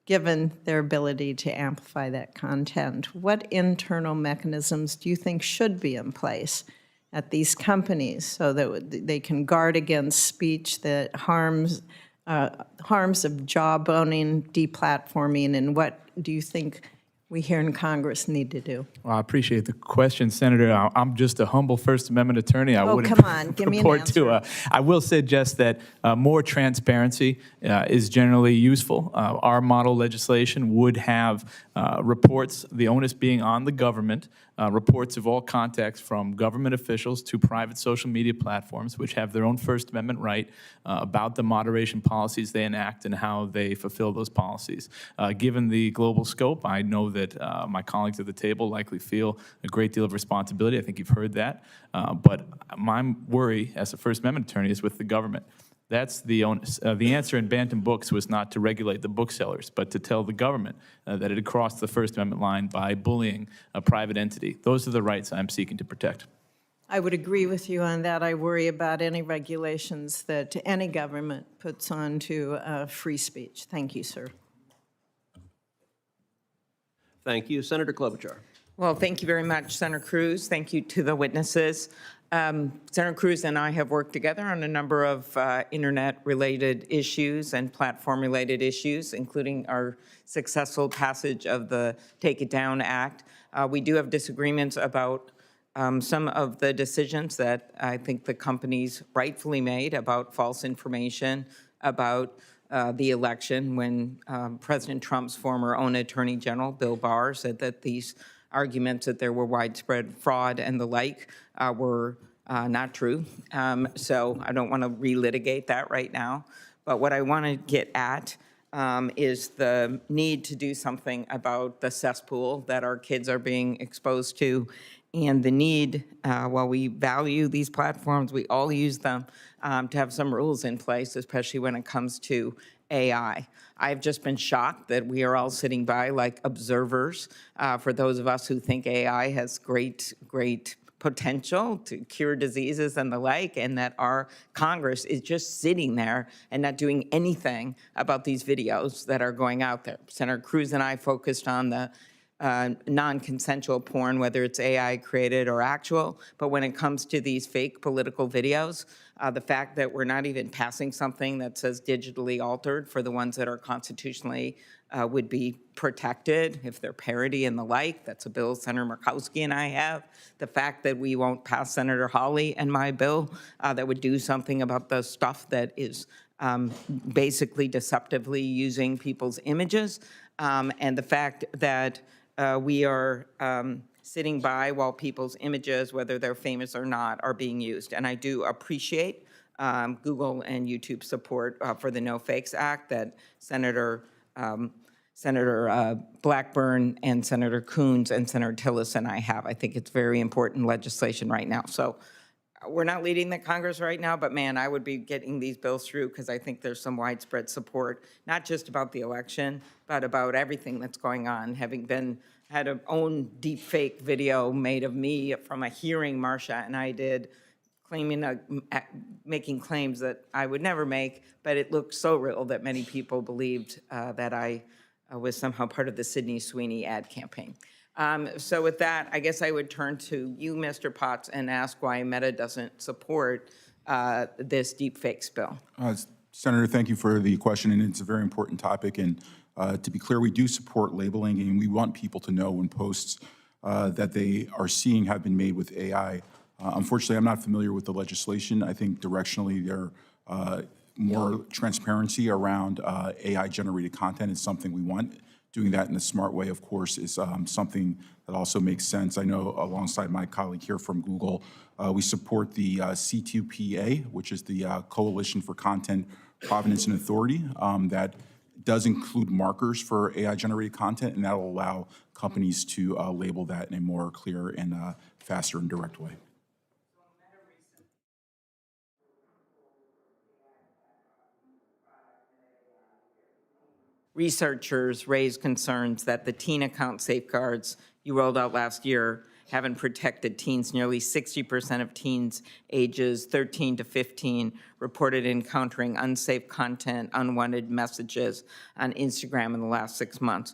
given their ability to amplify that content. What internal mechanisms do you think should be in place at these companies so that they can guard against speech that harms of jawboning, deplatforming, and what do you think we here in Congress need to do? Well, I appreciate the question, Senator. I'm just a humble First Amendment attorney. I Oh, wouldn't come on, give me an purport to. answer. I will suggest that more transparency is generally useful. Our model legislation would have reports, the onus being on the government, reports of all contexts from government officials to private social media platforms, which have their own First Amendment right about the moderation policies they enact and how they fulfill those policies. Given the global scope, I know that my colleagues at the table likely feel a great deal of responsibility. I think you've heard that. But my worry as a First Amendment attorney is with the government. That's the onus. The answer in Bantam Books was not to regulate the booksellers, but to tell the government that it had crossed the First Amendment line by bullying a private entity. Those are the rights I'm seeking to protect. I would agree with you on that. I worry about any regulations that any government puts onto free speech. Thank you, sir. Thank you. Senator Klobuchar. Well, thank you very much, Senator Cruz. Thank you to the witnesses. Senator Cruz and I have worked together on a number of internet-related issues and platform-related issues, including our successful passage of the Take It Down Act. We do have disagreements about some of the decisions that I think the companies rightfully made about false information, about the election when President Trump's former own Attorney General, Bill Barr, said that these arguments that there were widespread fraud and the like were not true. So I don't want to relitigate that right now. But what I want to get at is the need to do something about the cesspool that our kids are being exposed to, and the need, while we value these platforms, we all use them, to have some rules in place, especially when it comes to AI. I've just been shocked that we are all sitting by like observers for those of us who think AI has great potential to cure diseases and the like, and that our Congress is just sitting there and not doing anything about these videos that are going out there. Senator Cruz and I focused on the non-consensual porn, whether it's AI created or actual, but when it comes to these fake political videos, the fact that we're not even passing something that says digitally altered for the ones that are constitutionally would be protected if they're parody and the like. That's a bill Senator Murkowski and I have. The fact that we won't pass Senator Hawley and my bill that would do something about the stuff that is basically deceptively using people's images, and the fact that we are sitting by while people's images, whether they're famous or not, are being used. And I do appreciate Google and YouTube support for the No Fakes Act that Senator Blackburn and Senator Coons and Senator Tillis and I have. I think it's very important legislation right now. So we're not leading the Congress right now, but man, I would be getting these bills through because I think there's some widespread support, not just about the election, but about everything that's going on. Having had an own deep fake video made of me from a hearing Marcia and I did, making claims that I would never make, but it looked so real that many people believed that I was somehow part of the Sydney Sweeney ad campaign. So with that, I guess I would turn to you, Mr. Potts, and ask why Meta doesn't support this deepfakes bill. Senator, thank you for the question, and it's a very important topic. And to be clear, we do support labeling, and we want people to know when posts that they are seeing have been made with AI. Unfortunately, I'm not familiar with the legislation. I think directionally there more transparency around AI-generated content is something we want. Doing that in a smart way, of course, is something that also makes sense. I know alongside my colleague here from Google, we support the C2PA, which is the Coalition for Content Provenance and Authority, that does include markers for AI-generated content, and that will allow companies to label that in a more clear and faster and direct way. Researchers raised concerns that the teen account safeguards you rolled out last year haven't protected teens. Nearly 60% of teens ages 13 to 15 reported encountering unsafe content, unwanted messages on Instagram in the last 6 months.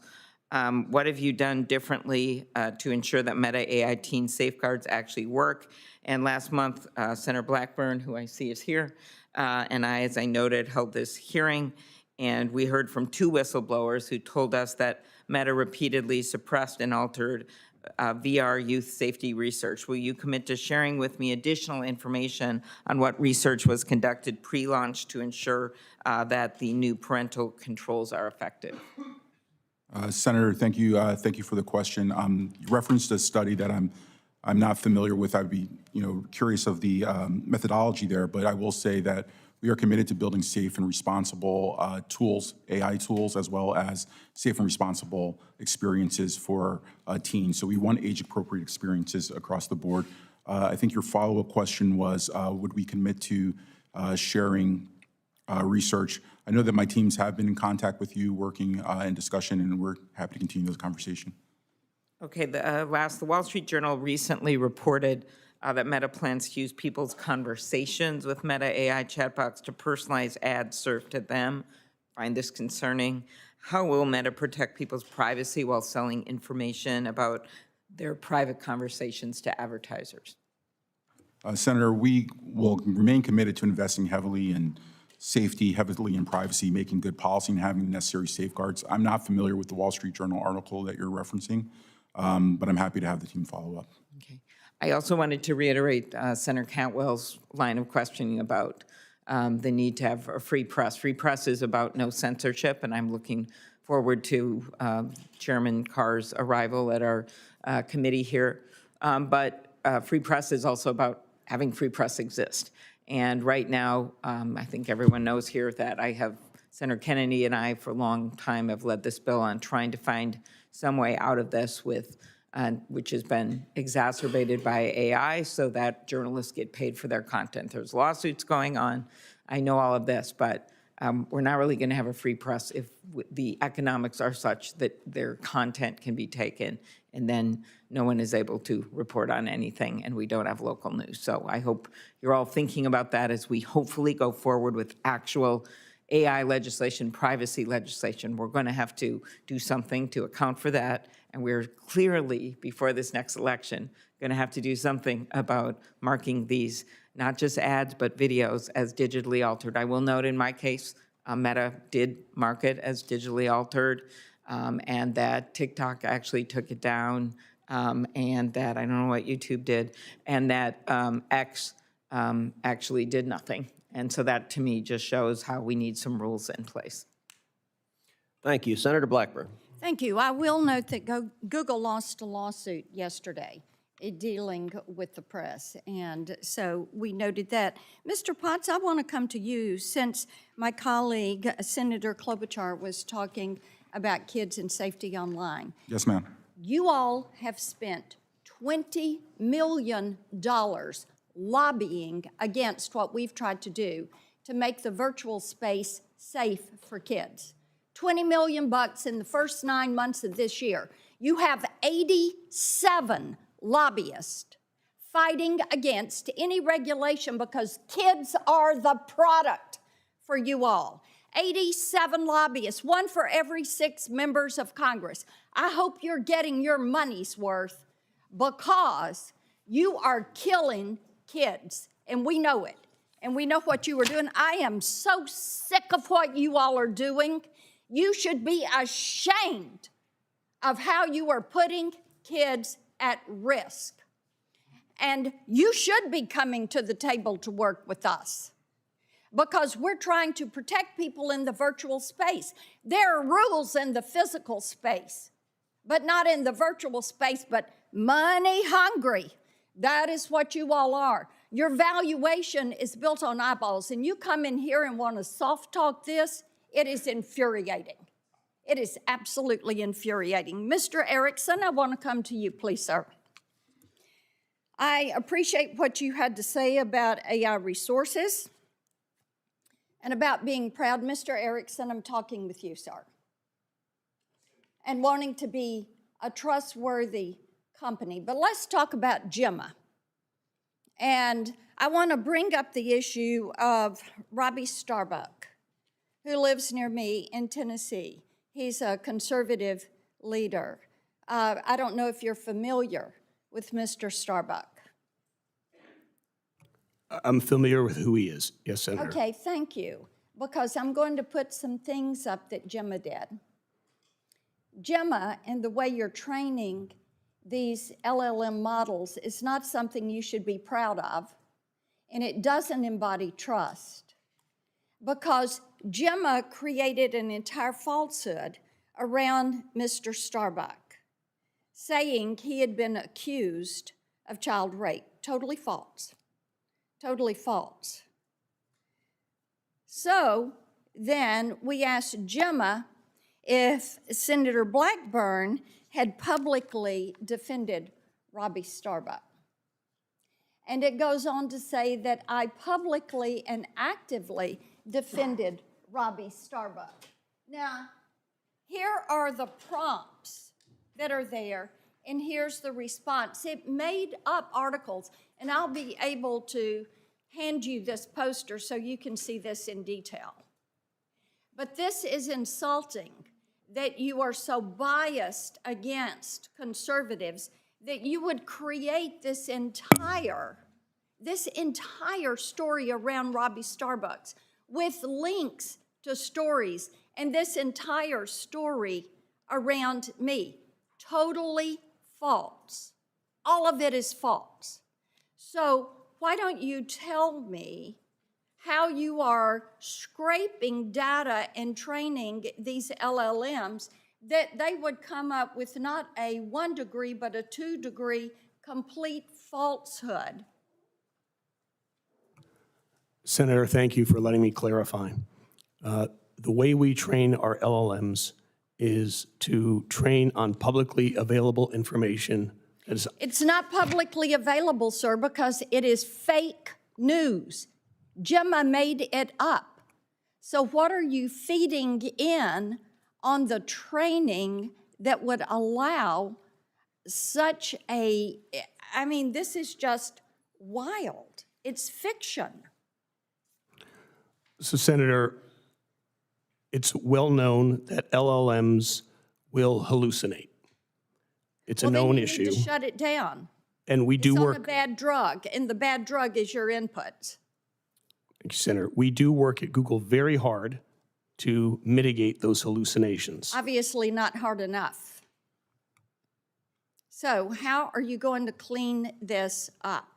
What have you done differently to ensure that Meta AI teen safeguards actually work? And last month, Senator Blackburn, who I see is here, and I, as I noted, held this hearing, and we heard from 2 whistleblowers who told us that Meta repeatedly suppressed and altered VR youth safety research. Will you commit to sharing with me additional information on what research was conducted pre-launch to ensure that the new parental controls are effective? Senator, thank you for the question. You referenced a study that I'm not familiar with. I'd be curious of the methodology there, but I will say that we are committed to building safe and responsible tools, AI tools, as well as safe and responsible experiences for teens. So we want age-appropriate experiences across the board. I think your follow-up question was, would we commit to sharing research? I know that my teams have been in contact with you, working in discussion, and we're happy to continue this conversation. Okay, the Wall Street Journal recently reported that Meta plans to use people's conversations with Meta AI chatbots to personalize ads served to them. I find this concerning. How will Meta protect people's privacy while selling information about their private conversations to advertisers? Senator, we will remain committed to investing heavily in safety, heavily in privacy, making good policy, and having the necessary safeguards. I'm not familiar with the Wall Street Journal article that you're referencing, but I'm happy to have the team follow up. Okay. I also wanted to reiterate Senator Cantwell's line of questioning about the need to have a free press. Free press is about no censorship, and I'm looking forward to Chairman Carr's arrival at our committee here. But free press is also about having free press exist. And right now, I think everyone knows here that Senator Kennedy and I for a long time have led this bill on trying to find some way out of this which has been exacerbated by AI so that journalists get paid for their content. There's lawsuits going on. I know all of this, but we're not really going to have a free press if the economics are such that their content can be taken and then no one is able to report on anything and we don't have local news. So I hope you're all thinking about that as we hopefully go forward with actual AI legislation, privacy legislation. We're going to have to do something to account for that. And we're clearly, before this next election, going to have to do something about marking these, not just ads, but videos as digitally altered. I will note in my case, Meta did mark it as digitally altered, and that TikTok actually took it down, and that, I don't know what YouTube did, and that X actually did nothing. And so that, to me, just shows how we need some rules in place. Thank you. Senator Blackburn. Thank you. I will note that Google lost a lawsuit yesterday dealing with the press, and so we noted that. Mr. Potts, I want to come to you since my colleague, Senator Klobuchar, was talking about kids and safety online. Yes, ma'am. You all have spent $20 million lobbying against what we've tried to do to make the virtual space safe for kids. $20 million in the first 9 months of this year. You have 87 lobbyists fighting against any regulation because kids are the product for you all. 87 lobbyists, one for every 6 members of Congress. I hope you're getting your money's worth because you are killing kids, and we know it, and we know what you are doing. I am so sick of what you all are doing. You should be ashamed of how you are putting kids at risk. And you should be coming to the table to work with us because we're trying to protect people in the virtual space. There are rules in the physical space, but not in the virtual space, but money hungry. That is what you all are. Your valuation is built on eyeballs, and you come in here and want to soft talk this, it is infuriating. It is absolutely infuriating. Mr. Erickson, I want to come to you, please, sir. I appreciate what you had to say about AI resources and about being proud. Mr. Erickson, I'm talking with you, sir, and wanting to be a trustworthy company. But let's talk about Gemma. And I want to bring up the issue of Robbie Starbuck, who lives near me in Tennessee. He's a conservative leader. I don't know if you're familiar with Mr. Starbuck. I'm familiar with who he is. Yes, Senator. Okay, thank you, because I'm going to put some things up that Gemma did. Gemma, and the way you're training these LLM models is not something you should be proud of, and it doesn't embody trust, because Gemma created an entire falsehood around Mr. Starbuck, saying he had been accused of child rape. Totally false. Totally false. So then we asked Gemma if Senator Blackburn had publicly defended Robbie Starbuck. And it goes on to say that I publicly and actively defended Robbie Starbuck. Now, here are the prompts that are there, and here's the response. It made up articles, and I'll be able to hand you this poster so you can see this in detail. But this is insulting that you are so biased against conservatives that you would create this entire story around Robbie Starbuck with links to stories, and this entire story around me. Totally false. All of it is false. So why don't you tell me how you are scraping data and training these LLMs that they would come up with not a 1 degree, but a 2 degree complete falsehood? Senator, thank you for letting me clarify. The way we train our LLMs is to train on publicly available information. It's not publicly available, sir, because it is fake news. Gemma made it up. So what are you feeding in on the training that would allow such a, I mean, this is just wild. It's fiction. So, Senator, it's well known that LLMs will hallucinate. It's a known issue. You need to shut it down. And we do It's work. on a bad drug, and the bad drug is your input. Thank you, Senator. We do work at Google very hard to mitigate those hallucinations. Obviously not hard enough. So how are you going to clean this up?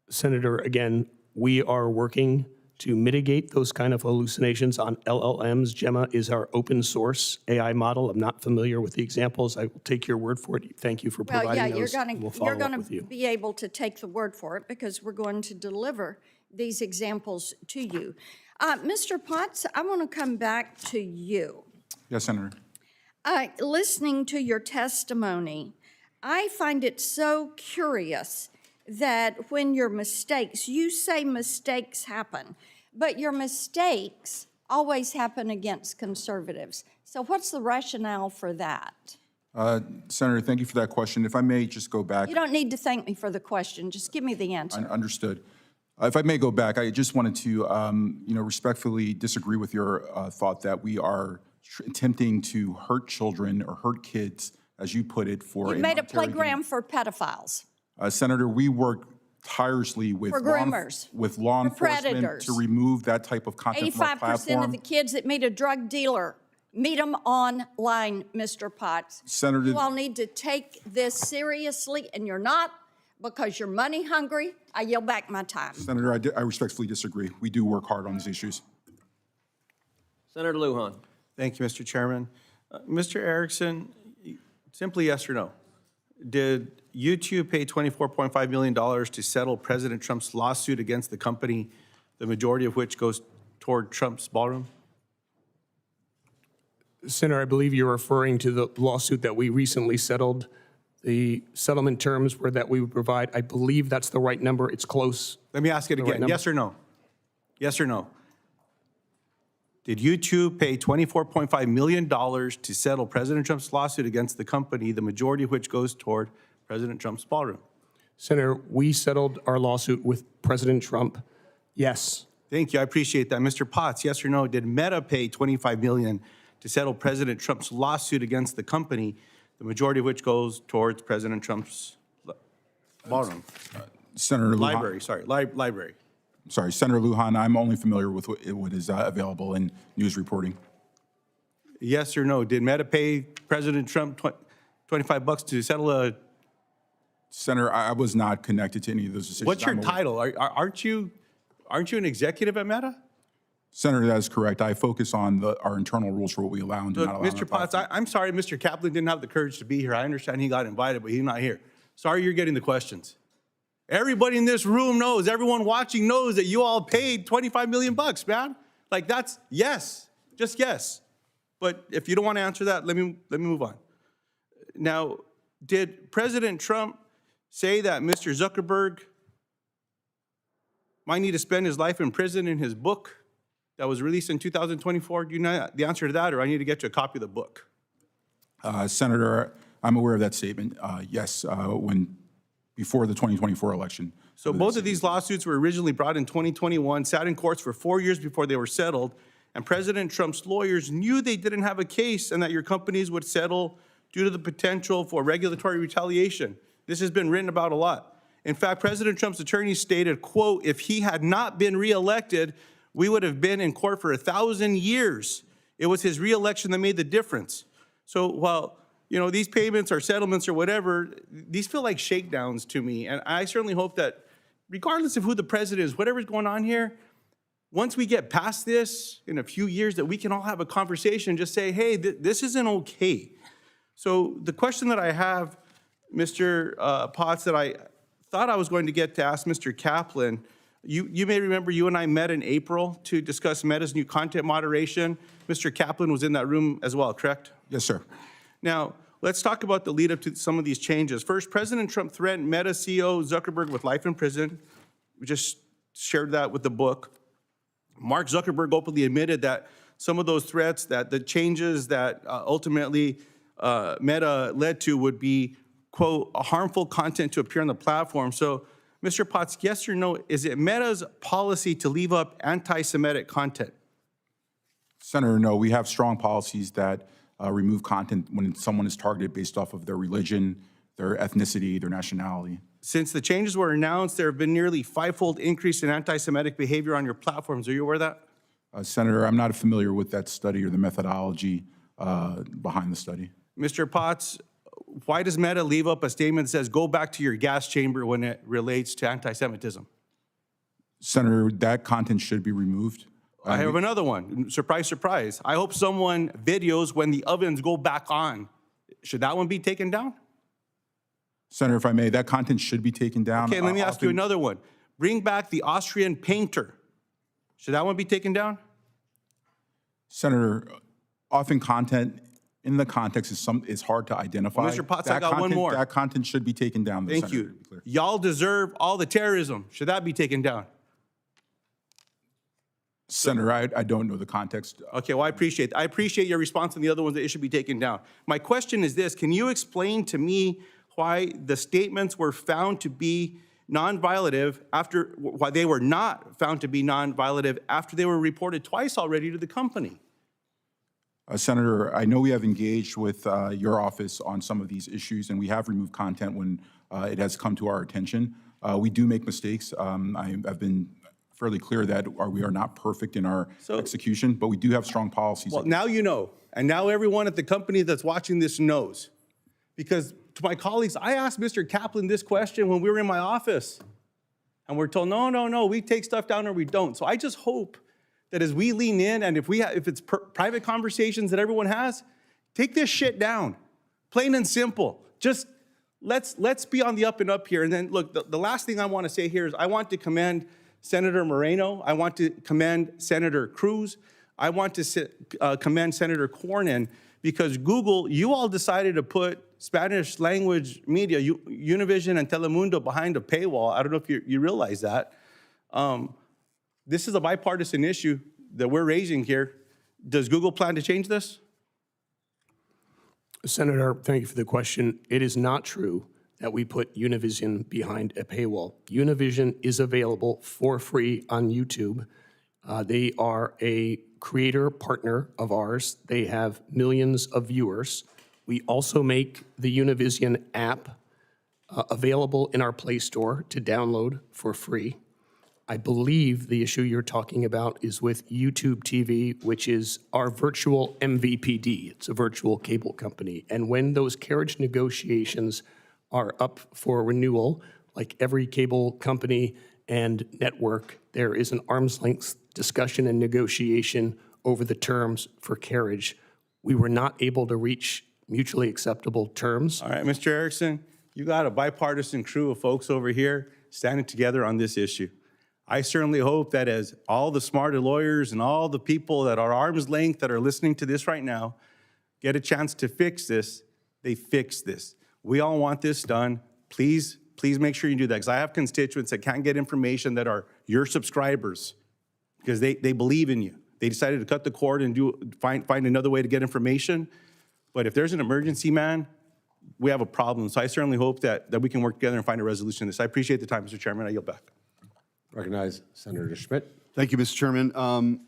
Senator, again, we are working to mitigate those kind of hallucinations on LLMs. Gemma is our open source AI model. I'm not familiar with the examples. I will take your word for it. Thank you for providing Well, yeah, those. We'll follow you're up going with you. to be able to take the word for it because we're going to deliver these examples to you. Mr. Potts, I want to come back to you. Yes, Senator. Listening to your testimony, I find it so curious that when your mistakes, you say mistakes happen, but your mistakes always happen against conservatives. So what's the rationale for that? Senator, thank you for that question. If I may just go back. You don't need to thank me for the question. Just give me the answer. Understood. If I may go back, I just wanted to, respectfully disagree with your thought that we are attempting to hurt children or hurt kids, as you put it, for You a made a monetary playground gain. for pedophiles. Senator, we work tirelessly with For groomers. with law For enforcement predators. to remove that type of content from our 85% platform. of the kids that meet a drug dealer meet them online, Mr. Potts. Senator- You all need to take this seriously, and you're not because you're money hungry. I yield back my time. Senator, I respectfully disagree. We do work hard on these issues. Senator Lujan. Thank you, Mr. Chairman. Mr. Erickson, simply yes or no. Did YouTube pay $24.5 million to settle President Trump's lawsuit against the company, the majority of which goes toward Trump's ballroom? Senator, I believe you're referring to the lawsuit that we recently settled. The settlement terms were that we would provide, I believe that's the right number. It's close. Let me ask it right again. number. Yes or no? Yes or no? did YouTube pay $24.5 million to settle President Trump's lawsuit against the company, the majority of which goes toward President Trump's ballroom? Senator, we settled our lawsuit with President Trump. Yes. Thank you. I appreciate that. Mr. Potts, yes or no, did Meta pay $25 million to settle President Trump's lawsuit against the company, the majority of which goes towards President Trump's ballroom? Senator Lujan. Library. Sorry, Senator Lujan, I'm only familiar with what is available in news reporting. Yes or no, did Meta pay President Trump $25 to settle a? Senator, I was not connected to any of those decisions. What's your title? Aren't you an executive at Meta? Senator, that is correct. I focus on our internal rules for what we allow and do Look, not allow. Mr. Potts, I'm sorry Mr. Kaplan didn't have the courage to be here. I understand he got invited, but he's not here. Sorry you're getting the questions. Everybody in this room knows, everyone watching knows that you all paid $25 million, man. Like that's yes, just yes. But if you don't want to answer that, let me move on. Now, did President Trump say that Mr. Zuckerberg might need to spend his life in prison in his book that was released in 2024? Do you know the answer to that, or I need to get you a copy of the book? Senator, I'm aware of that statement. Yes, before the 2024 election. So both of these lawsuits were originally brought in 2021, sat in courts for 4 years before they were settled, and President Trump's lawyers knew they didn't have a case and that your companies would settle due to the potential for regulatory retaliation. This has been written about a lot. In fact, President Trump's attorney stated, quote, if he had not been reelected, we would have been in court for 1,000 years. It was his reelection that made the difference. So while these payments or settlements or whatever, these feel like shakedowns to me. And I certainly hope that regardless of who the president is, whatever's going on here, once we get past this in a few years, that we can all have a conversation and just say, hey, this isn't okay. So the question that I have, Mr. Potts, that I thought I was going to get to ask Mr. Kaplan, you may remember you and I met in April to discuss Meta's new content moderation. Mr. Kaplan was in that room as well, correct? Yes, sir. Now, let's talk about the lead up to some of these changes. First, President Trump threatened Meta CEO Zuckerberg with life in prison. We just shared that with the book. Mark Zuckerberg openly admitted that some of those threats, that the changes that ultimately Meta led to would be, quote, harmful content to appear on the platform. So, Mr. Potts, yes or no, is it Meta's policy to leave up anti-Semitic content? Senator, no, we have strong policies that remove content when someone is targeted based off of their religion, their ethnicity, their nationality. Since the changes were announced, there have been nearly 5-fold increase in anti-Semitic behavior on your platforms. Are you aware of that? Senator, I'm not familiar with that study or the methodology behind the study. Mr. Potts, why does Meta leave up a statement that says, go back to your gas chamber when it relates to anti-Semitism? Senator, that content should be removed. I have another one. Surprise, surprise. I hope someone videos when the ovens go back on. Should that one be taken down? Senator, if I may, that content should be taken down. Okay, let me ask you another one. Bring back the Austrian painter. Should that one be taken down? Senator, often content in the context is hard to identify. Well, Mr. Potts, I got one more. That content should be taken down. Thank you. Y'all deserve all the terrorism. Should that be taken down? Senator, I don't know the context. Okay, well, I appreciate your response on the other ones that it should be taken down. My question is this: can you explain to me why the statements were found to be non-violative why they were not found to be non-violative after they were reported twice already to the company? Senator, I know we have engaged with your office on some of these issues, and we have removed content when it has come to our attention. We do make mistakes. I've been fairly clear that we are not perfect in our execution, but we do have strong policies. Well, now you know, and now everyone at the company that's watching this knows. Because to my colleagues, I asked Mr. Kaplan this question when we were in my office, and we're told, no, we take stuff down or we don't. So I just hope that as we lean in, and if it's private conversations that everyone has, take this shit down, plain and simple. Just let's be on the up and up here. And then look, the last thing I want to say here is I want to commend Senator Moreno. I want to commend Senator Cruz. I want to commend Senator Cornyn, because Google, you all decided to put Spanish language media, Univision and Telemundo, behind a paywall. I don't know if you realize that. This is a bipartisan issue that we're raising here. Does Google plan to change this? Senator, thank you for the question. It is not true that we put Univision behind a paywall. Univision is available for free on YouTube. They are a creator partner of ours. They have millions of viewers. We also make the Univision app available in our Play Store to download for free. I believe the issue you're talking about is with YouTube TV, which is our virtual MVPD. It's a virtual cable company. And when those carriage negotiations are up for renewal, like every cable company and network, there is an arm's length discussion and negotiation over the terms for carriage. We were not able to reach mutually acceptable terms. All right, Mr. Erickson, you got a bipartisan crew of folks over here standing together on this issue. I certainly hope that as all the smarter lawyers and all the people that are arm's length that are listening to this right now get a chance to fix this, they fix this. We all want this done. Please make sure you do that, because I have constituents that can't get information that are your subscribers because they believe in you. They decided to cut the cord and find another way to get information. But if there's an emergency, man, we have a problem. So I certainly hope that we can work together and find a resolution to this. I appreciate the time, Mr. Chairman. I yield back. Recognize Senator Schmidt. Thank you, Mr. Chairman.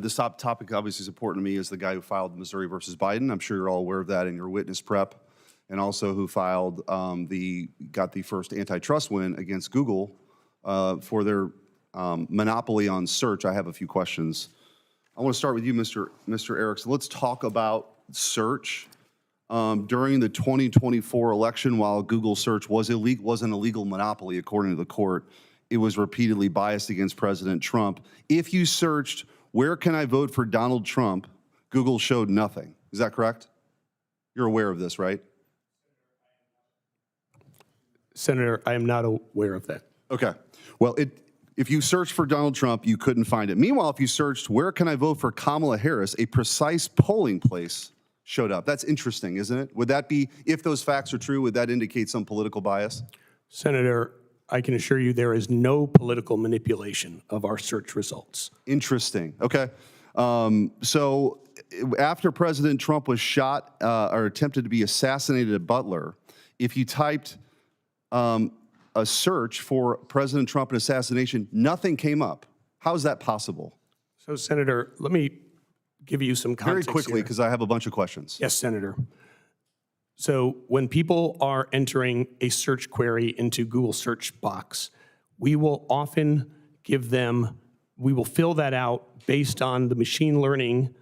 This topic obviously is important to me as the guy who filed Missouri versus Biden. I'm sure you're all aware of that in your witness prep, and also who filed got the first antitrust win against Google for their monopoly on search. I have a few questions. I want to start with you, Mr. Erickson. Let's talk about search. During the 2024 election, while Google search was an illegal monopoly, according to the court, it was repeatedly biased against President Trump. If you searched, where can I vote for Donald Trump, Google showed nothing. Is that correct? You're aware of this, right? Senator, I am not aware of that. Okay. Well, if you searched for Donald Trump, you couldn't find it. Meanwhile, if you searched, where can I vote for Kamala Harris, a precise polling place showed up. That's interesting, isn't it? Would that be, if those facts are true, would that indicate some political bias? Senator, I can assure you there is no political manipulation of our search results. Interesting. Okay. So after President Trump was shot or attempted to be assassinated at Butler, if you typed a search for President Trump and assassination, nothing came up. How is that possible? So, Senator, let me give you some context Very quickly, here. because I have a bunch of questions. Yes, Senator. So when people are entering a search query into Google search box, we will often we will fill that out based on the machine learning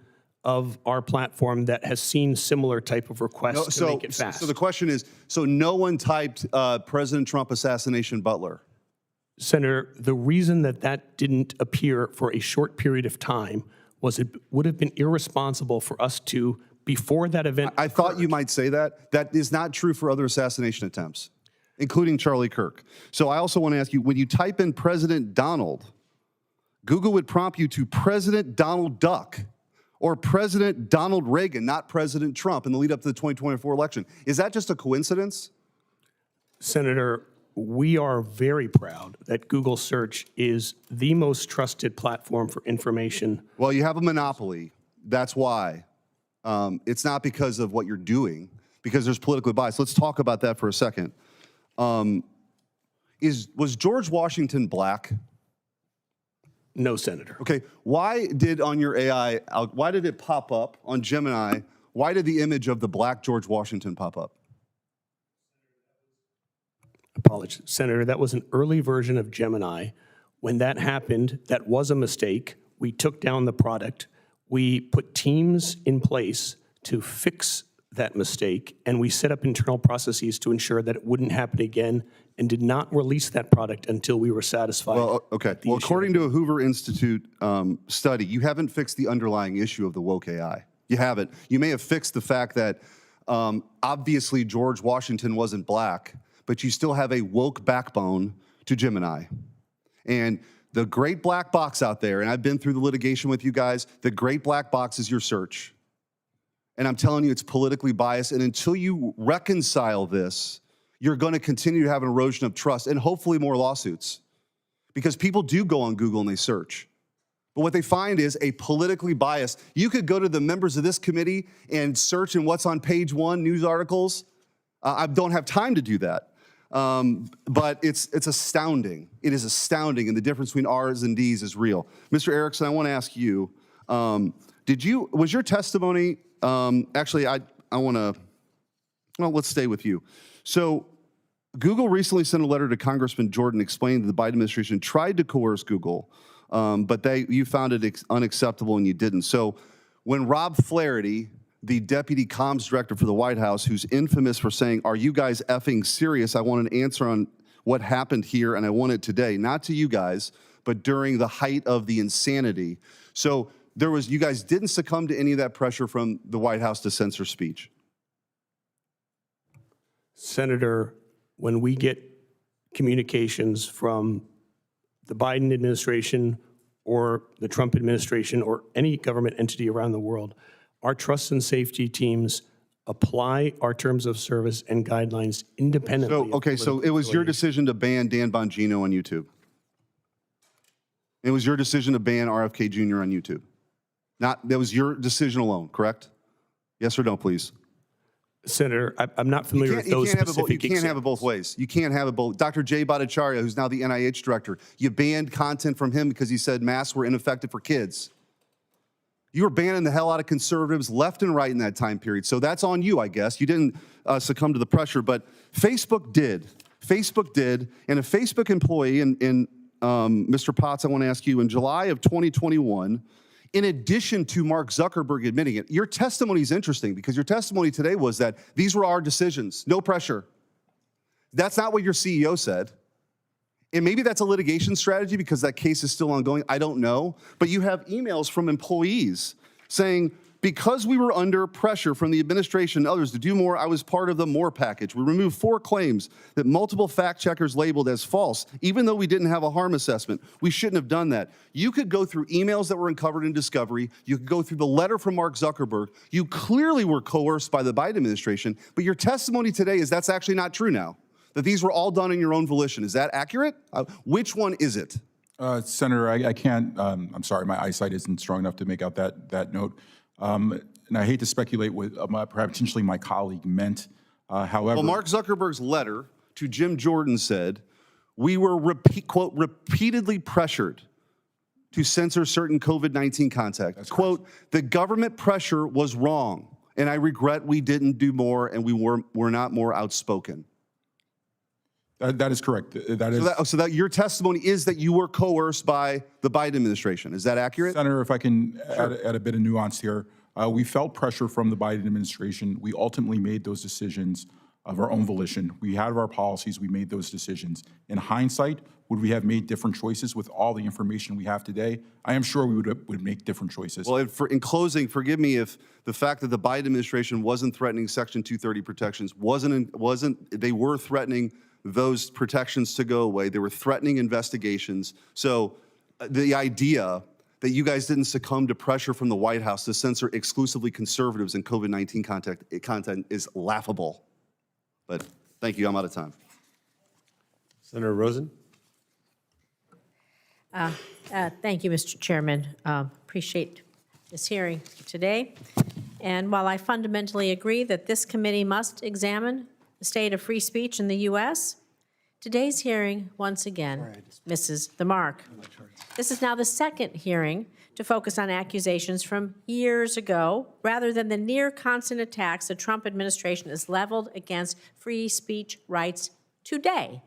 of our platform that has seen similar type of requests to make it fast. So the question is, so no one typed President Trump assassination Butler? Senator, the reason that didn't appear for a short period of time was it would have been irresponsible for us to, before that event I thought you might say that. That is not true for other assassination attempts, including Charlie Kirk. So I also want to ask you, when you type in President Donald, Google would prompt you to President Donald Duck or President Donald Reagan, not President Trump, in the lead up to the 2024 election. Is that just a coincidence? Senator, we are very proud that Google Search is the most trusted platform for information. Well, you have a monopoly. That's why. It's not because of what you're doing, because there's political bias. Let's talk about that for a second. Was George Washington black? No, Senator. Okay, why did on your AI, why did it pop up on Gemini? Why did the image of the black George Washington pop up? Apologies, Senator, that was an early version of Gemini. When that happened, that was a mistake. We took down the product. We put teams in place to fix that mistake, and we set up internal processes to ensure that it wouldn't happen again, and did not release that product until we were satisfied. Well, okay. Well, according to a Hoover Institute study, you haven't fixed the underlying issue of the woke AI. You haven't. You may have fixed the fact that obviously George Washington wasn't black, but you still have a woke backbone to Gemini. And the great black box out there, and I've been through the litigation with you guys, the great black box is your search. And I'm telling you, it's politically biased. And until you reconcile this, you're going to continue to have an erosion of trust and hopefully more lawsuits. Because people do go on Google and they search. But what they find is a politically biased. You could go to the members of this committee and search in what's on page 1 news articles. I don't have time to do that. But it's astounding. It is astounding, and the difference between R's and D's is real. Mr. Erickson, I want to ask you, was your testimony, actually, I want to, well, let's stay with you. So Google recently sent a letter to Congressman Jordan explaining that the Biden administration tried to coerce Google, but you found it unacceptable and you didn't. So when Rob Flaherty, the deputy comms director for the White House, who's infamous for saying, "Are you guys effing serious? I want an answer on what happened here, and I want it today." Not to you guys, but during the height of the insanity. So you guys didn't succumb to any of that pressure from the White House to censor speech. Senator, when we get communications from the Biden administration or the Trump administration or any government entity around the world, our trust and safety teams apply our terms of service and guidelines independently. So, okay, so it was your decision to ban Dan Bongino on YouTube. It was your decision to ban RFK Jr. on YouTube. That was your decision alone, correct? Yes or no, please? Senator, I'm not familiar with those specific You can't have it both ways. You can't have it both. Dr. Jay Bhattacharya, who's now the NIH director, you banned content from him because he said masks were ineffective for kids. You were banning the hell out of conservatives left and right in that time period. So that's on you, I guess. You didn't succumb to the pressure, but Facebook did. Facebook did, and a Facebook employee, Mr. Potts, I want to ask you, in July of 2021, in addition to Mark Zuckerberg admitting it, your testimony is interesting because your testimony today was that these were our decisions, no pressure. That's not what your CEO said. And maybe that's a litigation strategy because that case is still ongoing. I don't know. But you have emails from employees saying, because we were under pressure from the administration and others to do more, I was part of the MORE package. We removed 4 claims that multiple fact checkers labeled as false, even though we didn't have a harm assessment. We shouldn't have done that. You could go through emails that were uncovered in discovery. You could go through the letter from Mark Zuckerberg. You clearly were coerced by the Biden administration, but your testimony today is that's actually not true now, that these were all done in your own volition. Is that accurate? Which one is it? Senator, I can't, I'm sorry, my eyesight isn't strong enough to make out that note. And I hate to speculate what perhaps potentially my colleague meant. However, well, Mark Zuckerberg's letter to Jim Jordan said, we were, quote, repeatedly pressured to censor certain COVID-19 content. Quote, the government pressure was wrong, and I regret we didn't do more and we were not more outspoken. That is correct. That is so that your testimony is that you were coerced by the Biden administration. Is that accurate? Senator, if I can add a bit of nuance here. We felt pressure from the Biden administration. We ultimately made those decisions of our own volition. We had our policies. We made those decisions. In hindsight, would we have made different choices with all the information we have today? I am sure we would make different choices. Well, in closing, forgive me if the fact that the Biden administration wasn't threatening Section 230 protections they were threatening those protections to go away. They were threatening investigations. So the idea that you guys didn't succumb to pressure from the White House to censor exclusively conservatives and COVID-19 content is laughable. But thank you, I'm out of time. Senator Rosen? Thank you, Mr. Chairman. Appreciate this hearing today. And while I fundamentally agree that this committee must examine the state of free speech in the U.S., today's hearing, once again, misses the mark. This is now the second hearing to focus on accusations from years ago, rather than the near-constant attacks the Trump administration has leveled against free speech rights today.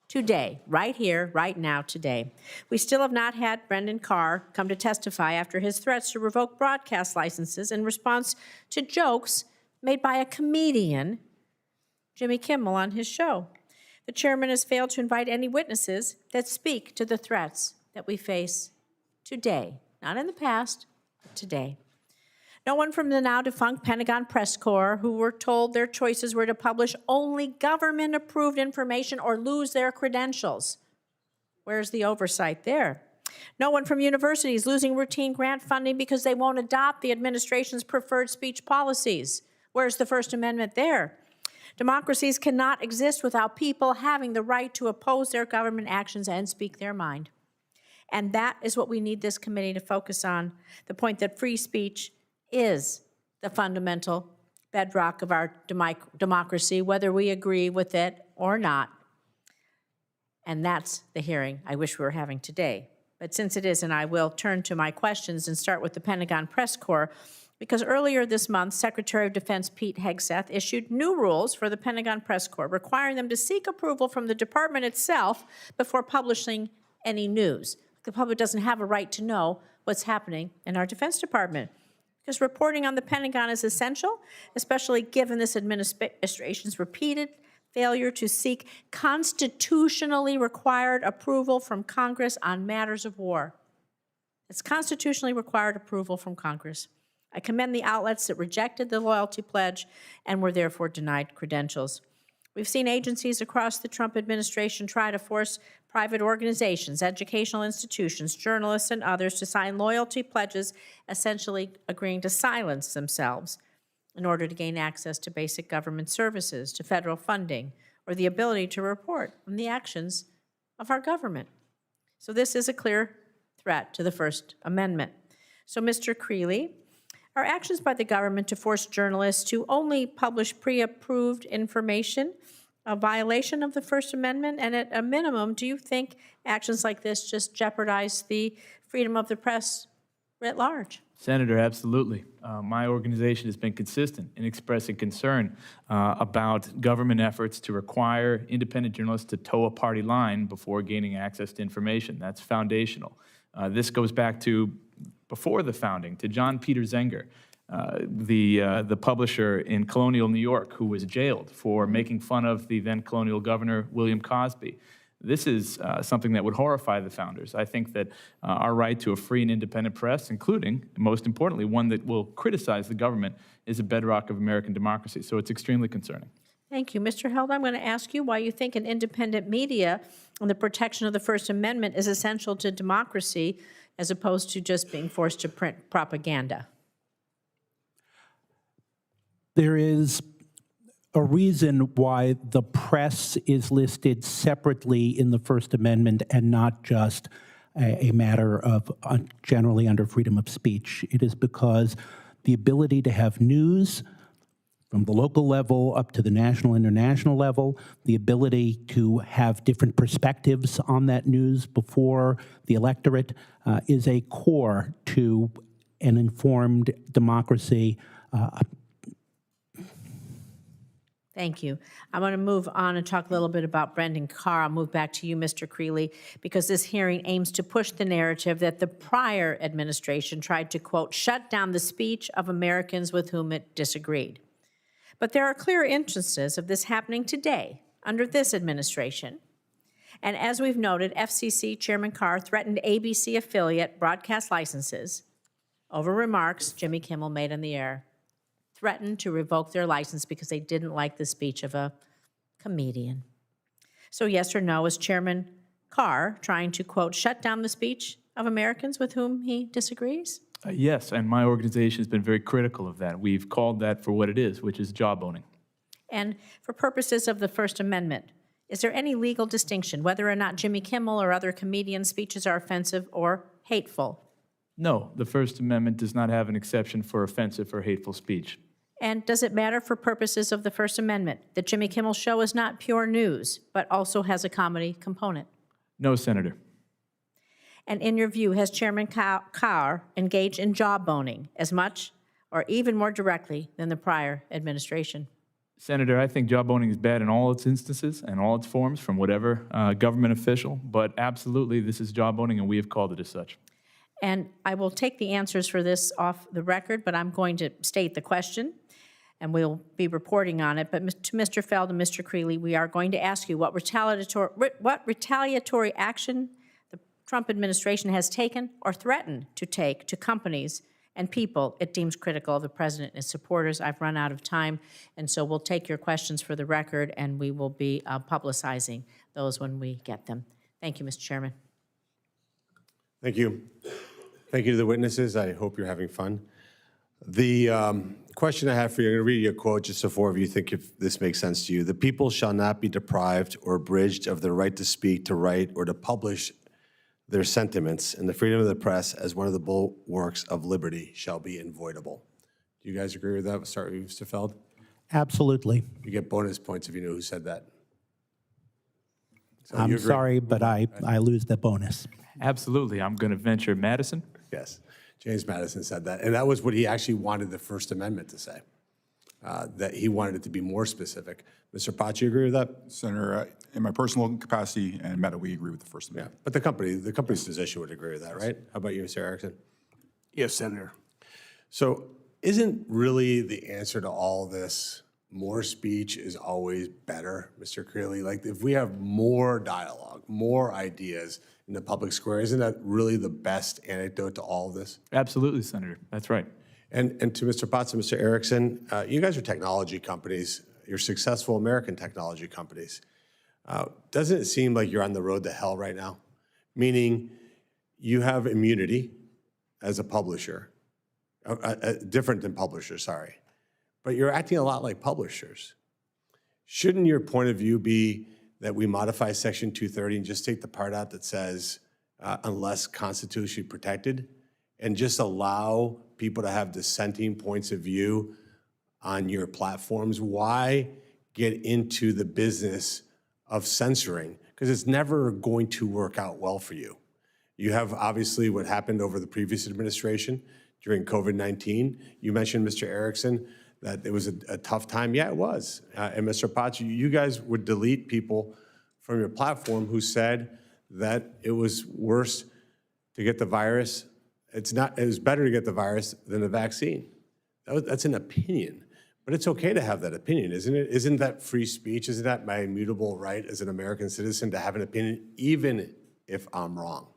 Today, right here, right now, today. We still have not had Brendan Carr come to testify after his threats to revoke broadcast licenses in response to jokes made by a comedian, Jimmy Kimmel, on his show. The chairman has failed to invite any witnesses that speak to the threats that we face today. Not in the past, but today. No one from the now defunct Pentagon press corps who were told their choices were to publish only government-approved information or lose their credentials. Where's the oversight there? No one from universities losing routine grant funding because they won't adopt the administration's preferred speech policies. Where's the First Amendment there? Democracies cannot exist without people having the right to oppose their government actions and speak their mind. And that is what we need this committee to focus on, the point that free speech is the fundamental bedrock of our democracy, whether we agree with it or not. And that's the hearing I wish we were having today. But since it isn't, I will turn to my questions and start with the Pentagon Press Corps, because earlier this month, Secretary of Defense Pete Hegseth issued new rules for the Pentagon Press Corps, requiring them to seek approval from the department itself before publishing any news. The public doesn't have a right to know what's happening in our Defense Department, because reporting on the Pentagon is essential, especially given this administration's repeated failure to seek constitutionally required approval from Congress on matters of war. It's constitutionally required approval from Congress. I commend the outlets that rejected the loyalty pledge and were therefore denied credentials. We've seen agencies across the Trump administration try to force private organizations, educational institutions, journalists, and others to sign loyalty pledges, essentially agreeing to silence themselves in order to gain access to basic government services, to federal funding, or the ability to report on the actions of our government. So this is a clear threat to the First Amendment. So, Mr. Creeley, are actions by the government to force journalists to only publish pre-approved information a violation of the First Amendment? And at a minimum, do you think actions like this just jeopardize the freedom of the press writ large? Senator, absolutely. My organization has been consistent in expressing concern about government efforts to require independent journalists to toe a party line before gaining access to information. That's foundational. This goes back to before the founding, to John Peter Zenger, the publisher in colonial New York, who was jailed for making fun of the then colonial governor, William Cosby. This is something that would horrify the founders. I think that our right to a free and independent press, including, most importantly, one that will criticize the government, is a bedrock of American democracy. So it's extremely concerning. Thank you. Mr. Held, I'm going to ask you why you think an independent media and the protection of the First Amendment is essential to democracy as opposed to just being forced to print propaganda. There is a reason why the press is listed separately in the First Amendment and not just a matter of generally under freedom of speech. It is because the ability to have news from the local level up to the national, international level, the ability to have different perspectives on that news before the electorate is a core to an informed democracy. Thank you. I want to move on and talk a little bit about Brendan Carr. I'll move back to you, Mr. Creeley, because this hearing aims to push the narrative that the prior administration tried to, quote, shut down the speech of Americans with whom it disagreed. But there are clear instances of this happening today under this administration. And as we've noted, FCC Chairman Carr threatened ABC affiliate broadcast licenses over remarks Jimmy Kimmel made on the air, threatened to revoke their license because they didn't like the speech of a comedian. So yes or no, is Chairman Carr trying to, quote, shut down the speech of Americans with whom he disagrees? Yes, and my organization has been very critical of that. We've called that for what it is, which is jawboning. And for purposes of the First Amendment, is there any legal distinction whether or not Jimmy Kimmel or other comedian speeches are offensive or hateful? No, the First Amendment does not have an exception for offensive or hateful speech. And does it matter for purposes of the First Amendment that Jimmy Kimmel's show is not pure news, but also has a comedy component? No, Senator. And in your view, has Chairman Carr engaged in jawboning as much or even more directly than the prior administration? Senator, I think jawboning is bad in all its instances and all its forms from whatever government official, but absolutely this is jawboning and we have called it as such. And I will take the answers for this off the record, but I'm going to state the question, and we'll be reporting on it. But to Mr. Feld and Mr. Creeley, we are going to ask you what retaliatory action the Trump administration has taken or threatened to take to companies and people it deems critical of the president and his supporters. I've run out of time, and so we'll take your questions for the record, and we will be publicizing those when we get them. Thank you, Mr. Chairman. Thank you. Thank you to the witnesses. I hope you're having fun. The question I have for you, I'm going to read you a quote just so four of you think if this makes sense to you. The people shall not be deprived or abridged of their right to speak, to write, or to publish their sentiments, and the freedom of the press as one of the bulwarks of liberty shall be inviolable. Do you guys agree with that? We'll start with you, Mr. Feld. Absolutely. You get bonus points if you know who said that. So you I'm agree? sorry, but I lose the bonus. Absolutely. I'm going to venture Madison. Yes, James Madison said that. And that was what he actually wanted the First Amendment to say, that he wanted it to be more specific. Mr. Potts, you agree with that? Senator, in my personal capacity and Meta, we agree with the First Yeah, Amendment. but the company's position would agree with that, right? How about you, Mr. Erickson? Yes, Senator. So isn't really the answer to all this more speech is always better, Mr. Creeley? Like if we have more dialogue, more ideas in the public square, isn't that really the best antidote to all of this? Absolutely, Senator. That's right. And to Mr. Potts and Mr. Erickson, you guys are technology companies. You're successful American technology companies. Doesn't it seem like you're on the road to hell right now? Meaning you have immunity as a publisher, different than publishers, sorry. But you're acting a lot like publishers. Shouldn't your point of view be that we modify Section 230 and just take the part out that says unless constitutionally protected and just allow people to have dissenting points of view on your platforms? Why get into the business of censoring? Because it's never going to work out well for you. You have obviously what happened over the previous administration during COVID-19. You mentioned, Mr. Erickson, that it was a tough time. Yeah, it was. And Mr. Potts, you guys would delete people from your platform who said that it was worse to get the virus. It was better to get the virus than the vaccine. That's an opinion. But it's okay to have that opinion, isn't it? Isn't that free speech? Isn't that my immutable right as an American citizen to have an opinion, even if I'm wrong?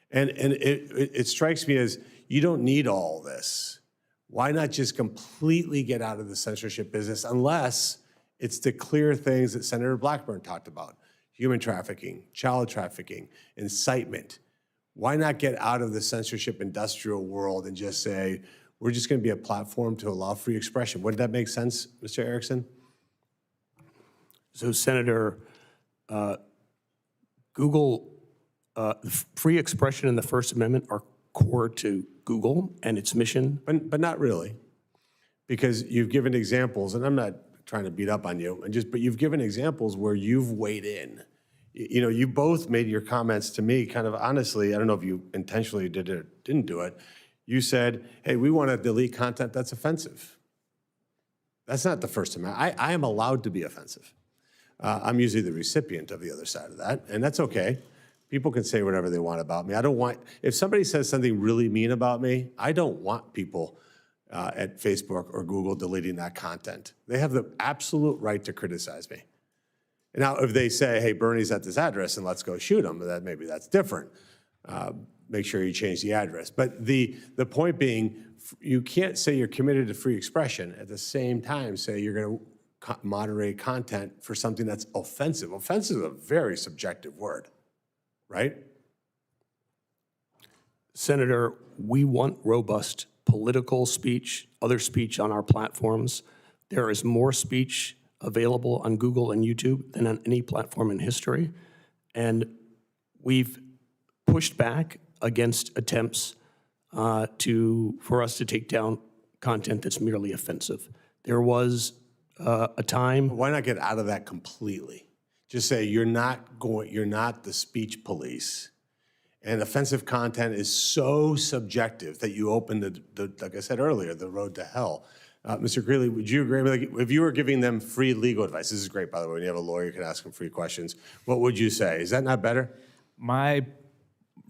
And it strikes me as you don't need all this. Why not just completely get out of the censorship business unless it's to clear things that Senator Blackburn talked about, human trafficking, child trafficking, incitement. Why not get out of the censorship industrial world and just say, we're just going to be a platform to allow free expression? Wouldn't that make sense, Mr. Erickson? So, Senator, Google, free expression and the First Amendment are core to Google and its mission. But not really, because you've given examples, and I'm not trying to beat up on you, but you've given examples where you've weighed in. You know, you both made your comments to me kind of honestly, I don't know if you intentionally did it or didn't do it. You said, hey, we want to delete content that's offensive. That's not the First Amendment. I am allowed to be offensive. I'm usually the recipient of the other side of that, and that's okay. People can say whatever they want about me. I don't want, if somebody says something really mean about me, I don't want people at Facebook or Google deleting that content. They have the absolute right to criticize me. Now, if they say, hey, Bernie's at this address and let's go shoot him, maybe that's different. Make sure you change the address. But the point being, you can't say you're committed to free expression at the same time say you're going to moderate content for something that's offensive. Offensive is a very subjective word, right? Senator, we want robust political speech, other speech on our platforms. There is more speech available on Google and YouTube than on any platform in history. And we've pushed back against attempts for us to take down content that's merely offensive. There was a time. Why not get out of that completely? Just say you're not the speech police. And offensive content is so subjective that you open like I said earlier, the road to hell. Mr. Creeley, would you agree? Like, if you were giving them free legal advice, this is great, by the way, when you have a lawyer, you can ask them free questions. What would you say? Is that not better? My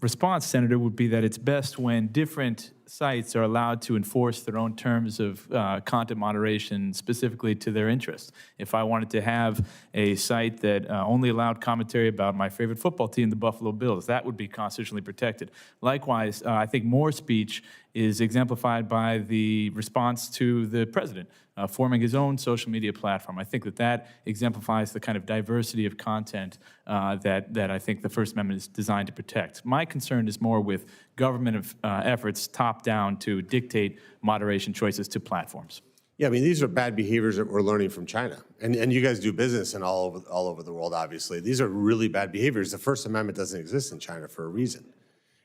response, Senator, would be that it's best when different sites are allowed to enforce their own terms of content moderation specifically to their interests. If I wanted to have a site that only allowed commentary about my favorite football team, the Buffalo Bills, that would be constitutionally protected. Likewise, I think more speech is exemplified by the response to the president forming his own social media platform. I think that exemplifies the kind of diversity of content that I think the First Amendment is designed to protect. My concern is more with government efforts top down to dictate moderation choices to platforms. Yeah, I mean, these are bad behaviors that we're learning from China. And you guys do business in all over the world, obviously. These are really bad behaviors. The First Amendment doesn't exist in China for a reason.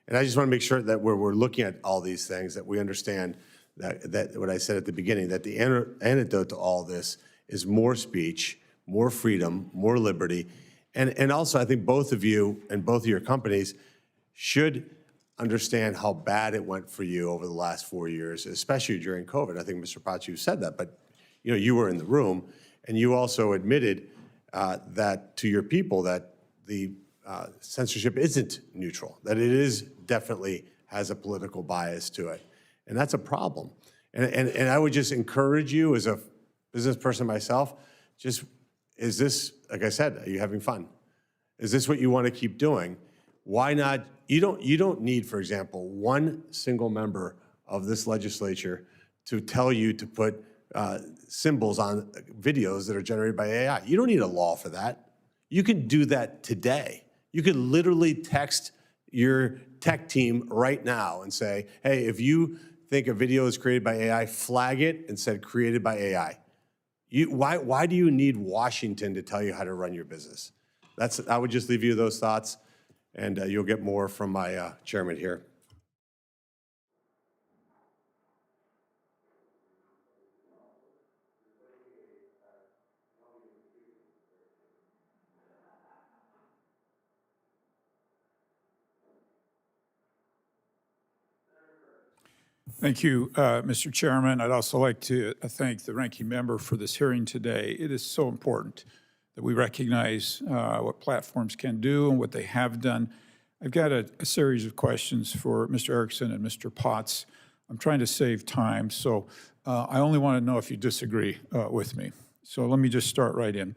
And I just want to make sure that we're looking at all these things, that we understand that what I said at the beginning, that the antidote to all this is more speech, more freedom, more liberty. And also, I think both of you and both of your companies should understand how bad it went for you over the last 4 years, especially during COVID. I think, Mr. Potts, you said that, but you were in the room, and you also admitted that to your people that the censorship isn't neutral, that it is definitely has a political bias to it. And that's a problem. And I would just encourage you as a business person myself, is this, like I said, are you having fun? Is this what you want to keep doing? Why not? You don't need, for example, one single member of this legislature to tell you to put symbols on videos that are generated by AI. You don't need a law for that. You can do that today. You could literally text your tech team right now and say, hey, if you think a video is created by AI, flag it and said created by AI. Why do you need Washington to tell you how to run your business? I would just leave you those thoughts, and you'll get more from my chairman here. Thank you, Mr. Chairman. I'd also like to thank the ranking member for this hearing today. It is so important that we recognize what platforms can do and what they have done. I've got a series of questions for Mr. Erickson and Mr. Potts. I'm trying to save time, so I only want to know if you disagree with me. So let me just start right in.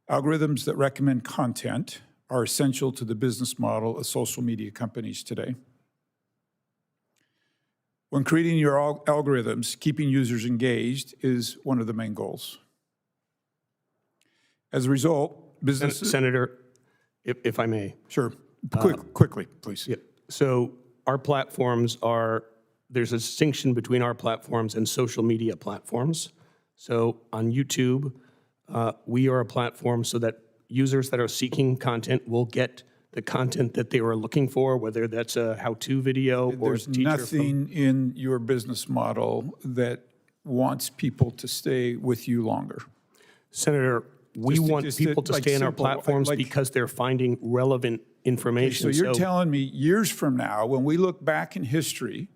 Algorithms that recommend content are essential to the business model of social media companies today. When creating your algorithms, keeping users engaged is one of the main goals. As a result, businesses... Senator, if I may. Sure. Quickly, please. Yeah. So our platforms there's a distinction between our platforms and social media platforms. So on YouTube, we are a platform so that users that are seeking content will get the content that they were looking for, whether that's a how-to video or There's nothing in your business model that wants people to stay with you longer. Senator, we want people to stay on our platforms because they're finding relevant information. So you're telling me years from now, when we look back in history,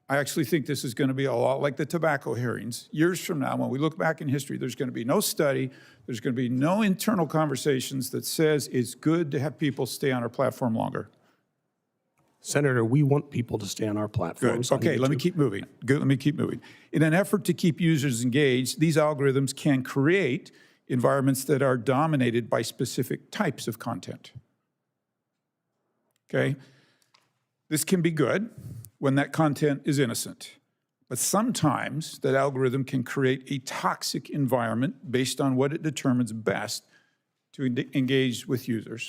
I actually think this is going to be a lot like the tobacco hearings. Years from now, when we look back in history, there's going to be no study, there's going to be no internal conversations that says it's good to have people stay on our platform longer. Senator, we want people to stay on our platforms. Good. Okay, let me keep moving. Good, let me keep moving. In an effort to keep users engaged, these algorithms can create environments that are dominated by specific types of content. Okay? This can be good when that content is innocent. But sometimes that algorithm can create a toxic environment based on what it determines best to engage with users.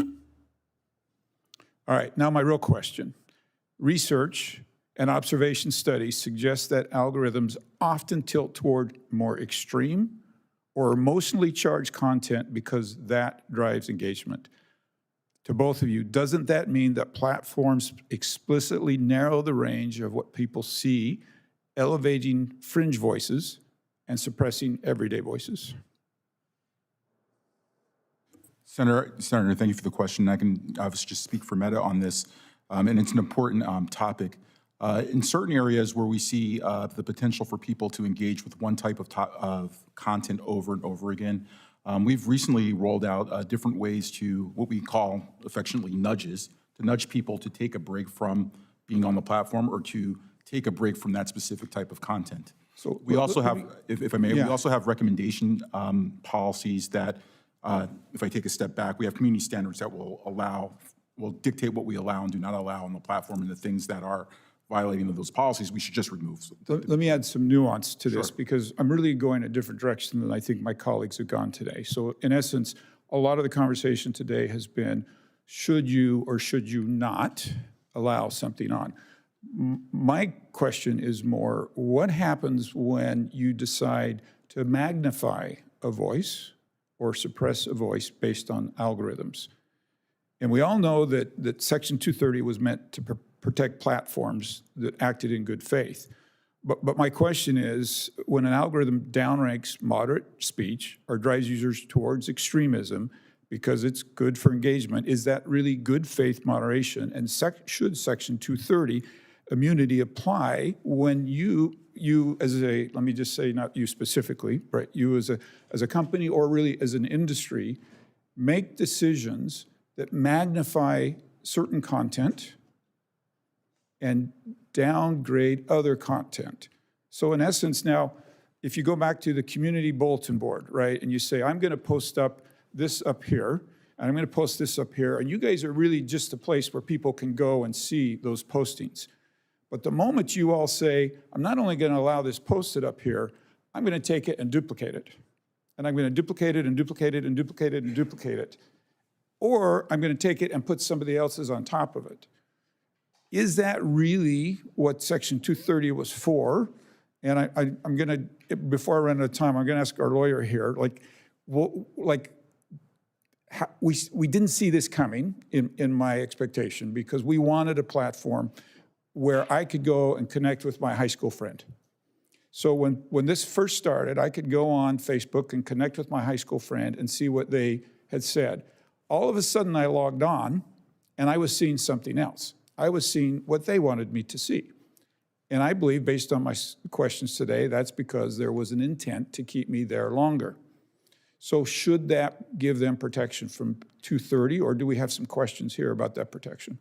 All right, now my real question. Research and observation studies suggest that algorithms often tilt toward more extreme or emotionally charged content because that drives engagement. To both of you, doesn't that mean that platforms explicitly narrow the range of what people see, elevating fringe voices and everyday voices? Senator, thank you for the question. I can obviously just speak for Meta on this, and it's an important topic. In certain areas where we see the potential for people to engage with one type of content over and over again, we've recently rolled out different ways to what we call affectionately nudges, to nudge people to take a break from being on the platform or to take a break from that specific type of content. So we also have, if I may, we also have recommendation policies that, if I take a step back, we have community standards that will dictate what we allow and do not allow on the platform, and the things that are violating of those policies, we should just remove. Let me add some nuance to this, because I'm really going a different direction than I think my colleagues have gone today. So in essence, a lot of the conversation today has been, should you or should you not allow something on? My question is more, what happens when you decide to magnify a voice or suppress a voice based on algorithms. And we all know that Section 230 was meant to protect platforms that acted in good faith. But my question is, when an algorithm downranks moderate speech or drives users towards extremism because it's good for engagement, is that really good faith moderation? And should Section 230 immunity apply when you as a, let me just say, not you specifically, right, you as a company or really as an industry, make decisions that magnify certain content and downgrade other content? So in essence now, if you go back to the community bulletin board, right, and you say, I'm gonna post up this up here, and I'm gonna post this up here, and you guys are really just a place where people can go and see those postings. But the moment you all say, I'm not only gonna allow this posted up here, I'm gonna take it and duplicate it. And I'm gonna duplicate it and duplicate it and duplicate it and duplicate it. Or I'm gonna take it and put somebody else's on top of it. Is that really what Section 230 was for? And I'm gonna, before I run out of time, I'm gonna ask our lawyer here, we didn't see this coming in my expectation, because we wanted a platform where I could go and connect with my high school friend. So when this first started, I could go on Facebook and connect with my high school friend and see what they had said. All of a sudden I logged on and I was seeing something else. I was seeing what they wanted me to see. And I believe, based on my questions today, that's because there was an intent to keep me there longer. So should that give them protection from 230, or do we have some questions here about that protection?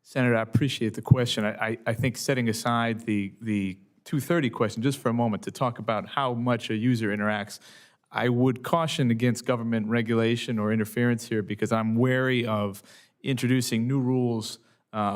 Senator, I appreciate the question. I think setting aside the 230 question just for a moment to talk about how much a user interacts, I would caution against government regulation or interference here, because I'm wary of introducing new rules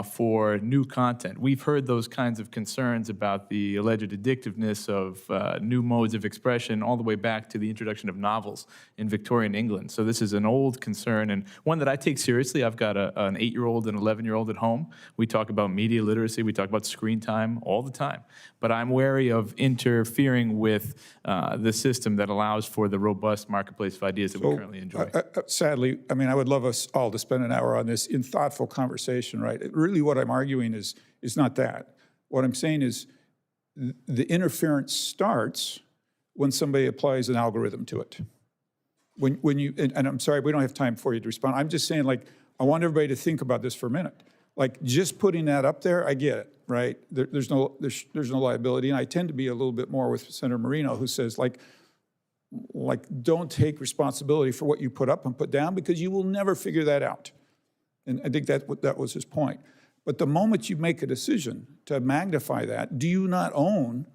for new content. We've heard those kinds of concerns about the alleged addictiveness of new modes of expression all the way back to the introduction of novels in Victorian England. So this is an old concern, and one that I take seriously. I've got an 8-year-old and 11-year-old at home. We talk about media literacy. We talk about screen time all the time. But I'm wary of interfering with the system that allows for the robust marketplace of ideas that we currently enjoy. Sadly, I mean, I would love us all to spend an hour on this in thoughtful conversation, right? Really what I'm arguing is not that. What I'm saying is the interference starts when somebody applies an algorithm to it. When you, and I'm sorry, we don't have time for you to respond. I'm just saying, like, I want everybody to think about this for a minute. Like, just putting that up there, I get it, right? There's no liability, and I tend to be a little bit more with Senator Marino, who says, like, don't take responsibility for what you put up and put down, because you will never figure that out. And I think that was his point. But the moment you make a decision to magnify that, do you not own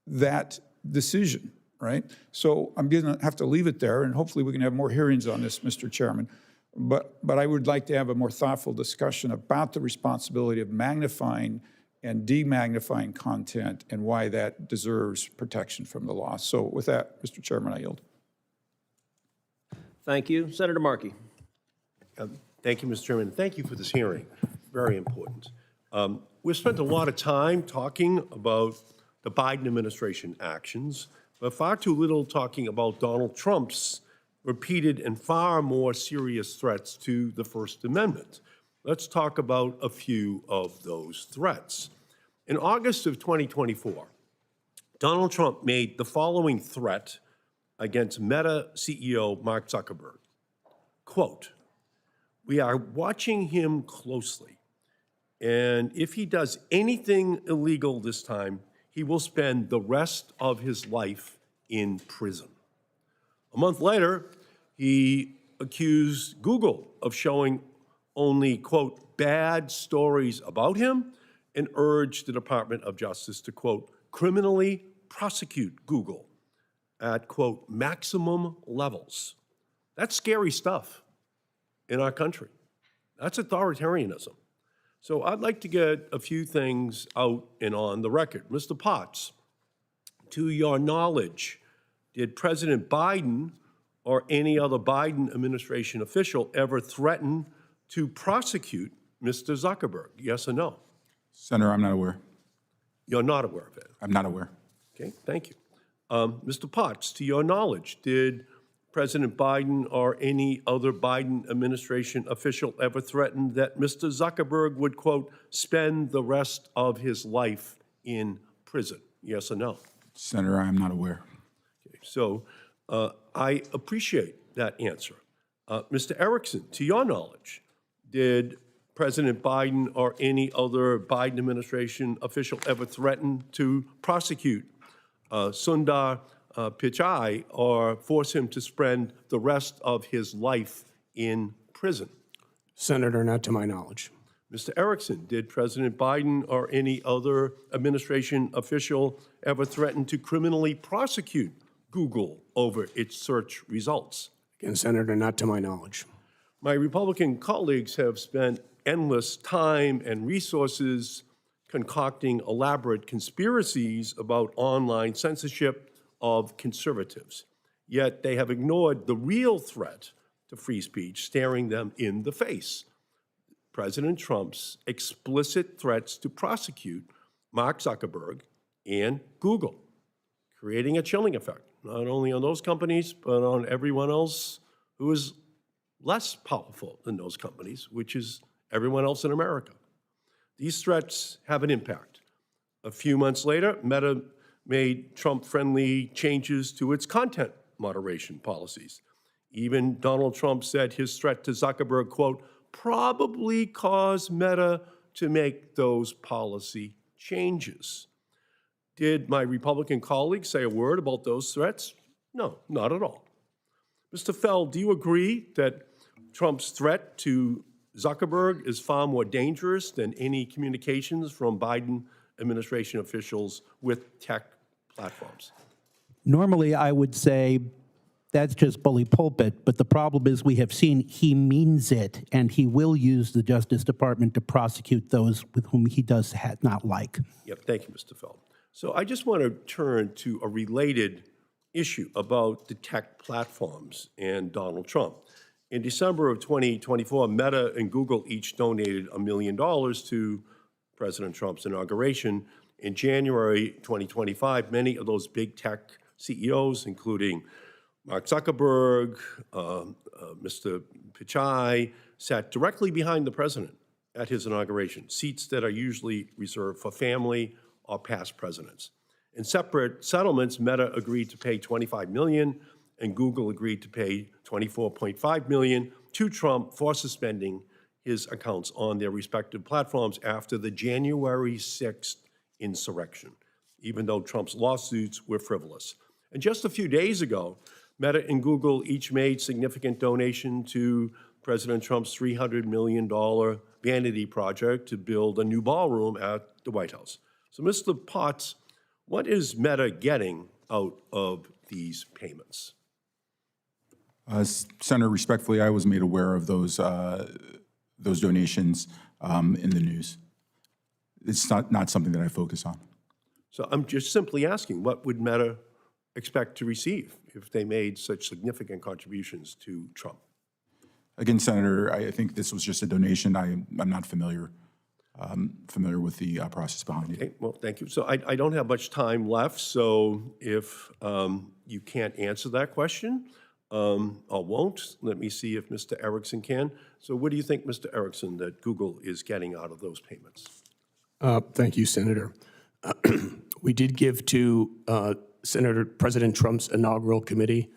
that decision, right? So I'm going to have to leave it there, and hopefully we can have more hearings on this, Mr. Chairman. But I would like to have a more thoughtful discussion about the responsibility of magnifying and demagnifying content and why that deserves protection from the law. So with that, Mr. Chairman, I yield. Thank you. Senator Markey. Thank you, Mr. Chairman. Thank you for this hearing. Very important. We've spent a lot of time talking about the Biden administration actions, but far too little talking about Donald Trump's repeated and far more serious threats to the First Amendment. Let's talk about a few of those threats. In August of 2024, Donald Trump made the following threat against Meta CEO Mark Zuckerberg. Quote, "We are watching him closely, and if he does anything illegal this time, he will spend the rest of his life in prison." A month later, he accused Google of showing only, quote, "bad stories about him," and urged the Department of Justice to, quote, "criminally prosecute Google at, quote, maximum levels." That's scary stuff in our country. That's authoritarianism. So I'd like to get a few things out and on the record. Mr. Potts, to your knowledge, did President Biden or any other Biden administration official ever threaten to prosecute Mr. Zuckerberg? Yes or no? Senator, I'm not aware. You're not aware of it? I'm not aware. Okay, thank you. Mr. Potts, to your knowledge, did President Biden or any other Biden administration official ever threaten that Mr. Zuckerberg would, quote, spend the rest of his life in prison? Yes or no? Senator, I'm not aware. So I appreciate that answer. Mr. Erickson, to your knowledge, did President Biden or any other Biden administration official ever threaten to prosecute Sundar Pichai or force him to spend the rest of his life in prison? Senator, not to my knowledge. Mr. Erickson, did President Biden or any other administration official ever threaten to criminally prosecute Google over its search results? Again, Senator, not to my knowledge. My Republican colleagues have spent endless time and resources concocting elaborate conspiracies about online censorship of conservatives. Yet they have ignored the real threat to free speech staring them in the face: President Trump's explicit threats to prosecute Mark Zuckerberg and Google, creating a chilling effect, not only on those companies, but on everyone else who is less powerful than those companies, which is everyone else in America. These threats have an impact. A few months later, Meta made Trump-friendly changes to its content moderation policies. Even Donald Trump said his threat to Zuckerberg, quote, probably caused Meta to make those policy changes. Did my Republican colleagues say a word about those threats? No, not at all. Mr. Feld, do you agree that Trump's threat to Zuckerberg is far more dangerous than any communications from Biden administration officials with tech platforms? Normally, I would say that's just bully pulpit, but the problem is we have seen he means it, and he will use the Justice Department to prosecute those with whom he does not like. Yep, thank you, Mr. Feld. So I just want to turn to a related issue about the tech platforms and Donald Trump. In December of 2024, Meta and Google each donated $1 million to President Trump's inauguration. In January 2025, many of those big tech CEOs, including Mark Zuckerberg, Mr. Pichai, sat directly behind the president at his inauguration, seats that are usually reserved for family or past presidents. In separate settlements, Meta agreed to pay $25 million, and Google agreed to pay $24.5 million to Trump for suspending his accounts on their respective platforms after the January 6th insurrection, even though Trump's lawsuits were frivolous. And just a few days ago, Meta and Google each made significant donation to President Trump's $300 million vanity project to build a new ballroom at the White House. So, Mr. Potts, what is Meta getting out of these payments? Senator, respectfully, I was made aware of those donations in the news. It's not something that I focus on. So I'm just simply asking, what would Meta expect to receive if they made such significant contributions to Trump? Again, Senator, I think this was just a donation. I'm not familiar with the process behind it. Okay, well, thank you. So I don't have much time left, so if you can't answer that question, or won't, let me see if Mr. Erickson can. So what do you think, Mr. Erickson, that Google is getting out of those payments? Thank you, Senator. We did give to President Trump's inaugural committee.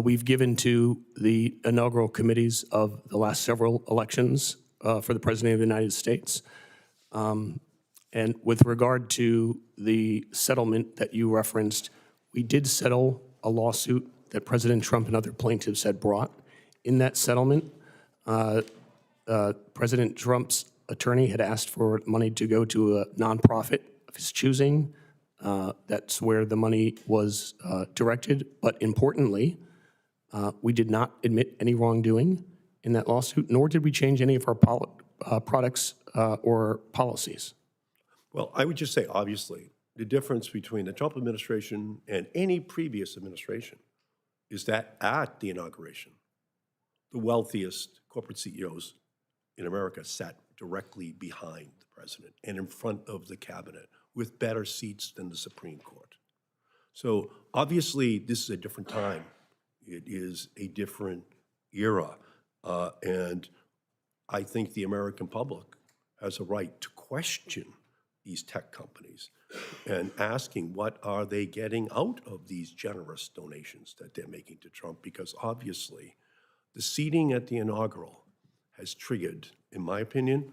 We've given to the inaugural committees of the last several elections for the President of the United States. And with regard to the settlement that you referenced, we did settle a lawsuit that President Trump and other plaintiffs had brought. In that settlement, President Trump's attorney had asked for money to go to a nonprofit of his choosing. That's where the money was directed. But importantly, we did not admit any wrongdoing in that lawsuit, nor did we change any of our products or policies. Well, I would just say, obviously, the difference between the Trump administration and any previous administration is that at the inauguration, the wealthiest corporate CEOs in America sat directly behind the president and in front of the cabinet with better seats than the Supreme Court. So obviously, this is a different time. It is a different era. And I think the American public has a right to question these tech companies and asking what are they getting out of these generous donations that they're making to Trump, because obviously the seating at the inaugural has triggered, in my opinion,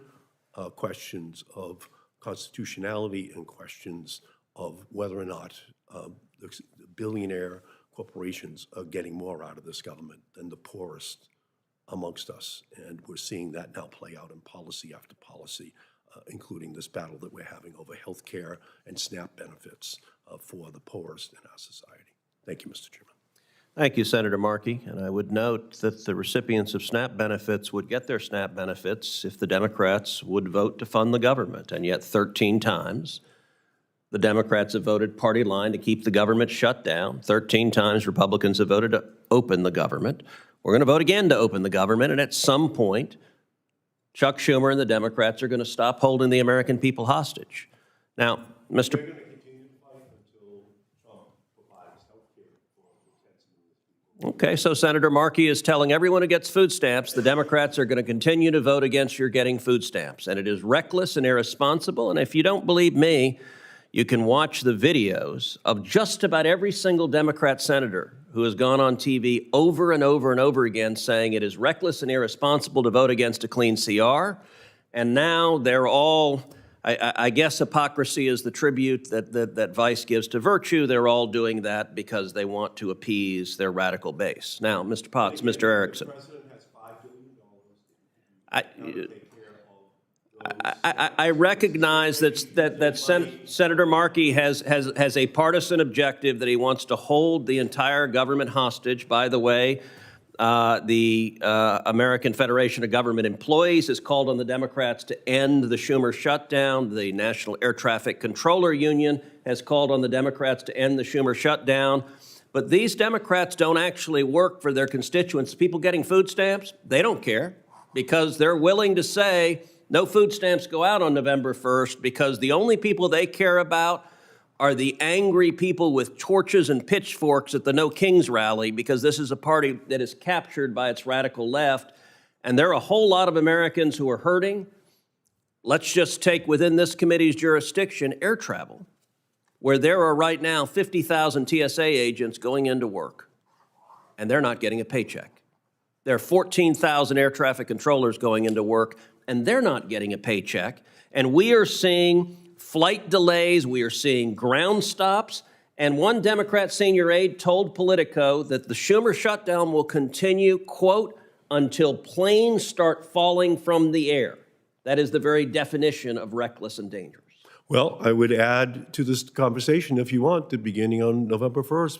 questions of constitutionality and questions of whether or not the billionaire corporations are getting more out of this government than the poorest amongst us. And we're seeing that now play out in policy after policy, including this battle that we're having over health care and SNAP benefits for the poorest in our society. Thank you, Mr. Chairman. Thank you, Senator Markey. And I would note that the recipients of SNAP benefits would get their SNAP benefits if the Democrats would vote to fund the government. And yet 13 times, the Democrats have voted party line to keep the government shut down. 13 times, Republicans have voted to open the government. We're going to vote again to open the government. And at some point, Chuck Schumer and the Democrats are going to stop holding the American people hostage. Now, Mr. Okay, so Senator Markey is telling everyone who gets food stamps, the Democrats are going to continue to vote against your getting food stamps. And it is reckless and irresponsible. And if you don't believe me, you can watch the videos of just about every single Democrat senator who has gone on TV over and over and over again saying it is reckless and irresponsible to vote against a clean CR. And now they're all, I guess hypocrisy is the tribute that vice gives to virtue. They're all doing that because they want to appease their radical base. Now, Mr. Potts, Mr. Erickson. The president has $5 billion I recognize that Senator Markey has a partisan objective that he wants to hold the entire government hostage. By the way, the American Federation of Government Employees has called on the Democrats to end the Schumer shutdown. The National Air Traffic Controller Union has called on the Democrats to end the Schumer shutdown. But these Democrats don't actually work for their constituents. People getting food stamps, they don't care because they're willing to say, no food stamps go out on November 1st because the only people they care about are the angry people with torches and pitchforks at the No Kings rally, because this is a party that is captured by its radical left. And there are a whole lot of Americans who are hurting. Let's just take within this committee's jurisdiction air travel, where there are right now 50,000 TSA agents going into work, and they're not getting a paycheck. There are 14,000 air traffic controllers going into work, and they're not getting a paycheck. And we are seeing flight delays, we are seeing ground stops, and one Democrat senior aide told Politico that the Schumer shutdown will continue, quote, until planes start falling from the air. That is the very definition of reckless and dangerous. Well, I would add to this conversation, if you want, that beginning on November 1st,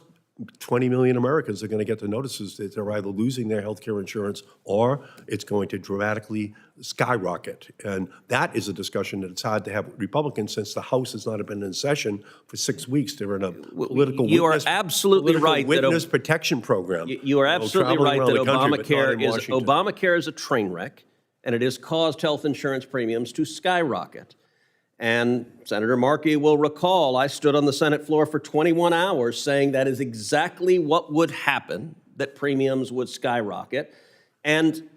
20 million Americans are going to get the notices that they're either losing their health care insurance or it's going to dramatically skyrocket. And that is a discussion that it's hard to have with Republicans since the House has not been in session for 6 weeks. They're in a political You witness, are absolutely right that witness protection program. You are absolutely traveling right that around the country, but not in Washington. Obamacare is a train wreck, and it has caused health insurance premiums to skyrocket. And Senator Markey will recall, I stood on the Senate floor for 21 hours saying that is exactly what would happen, that premiums would skyrocket. And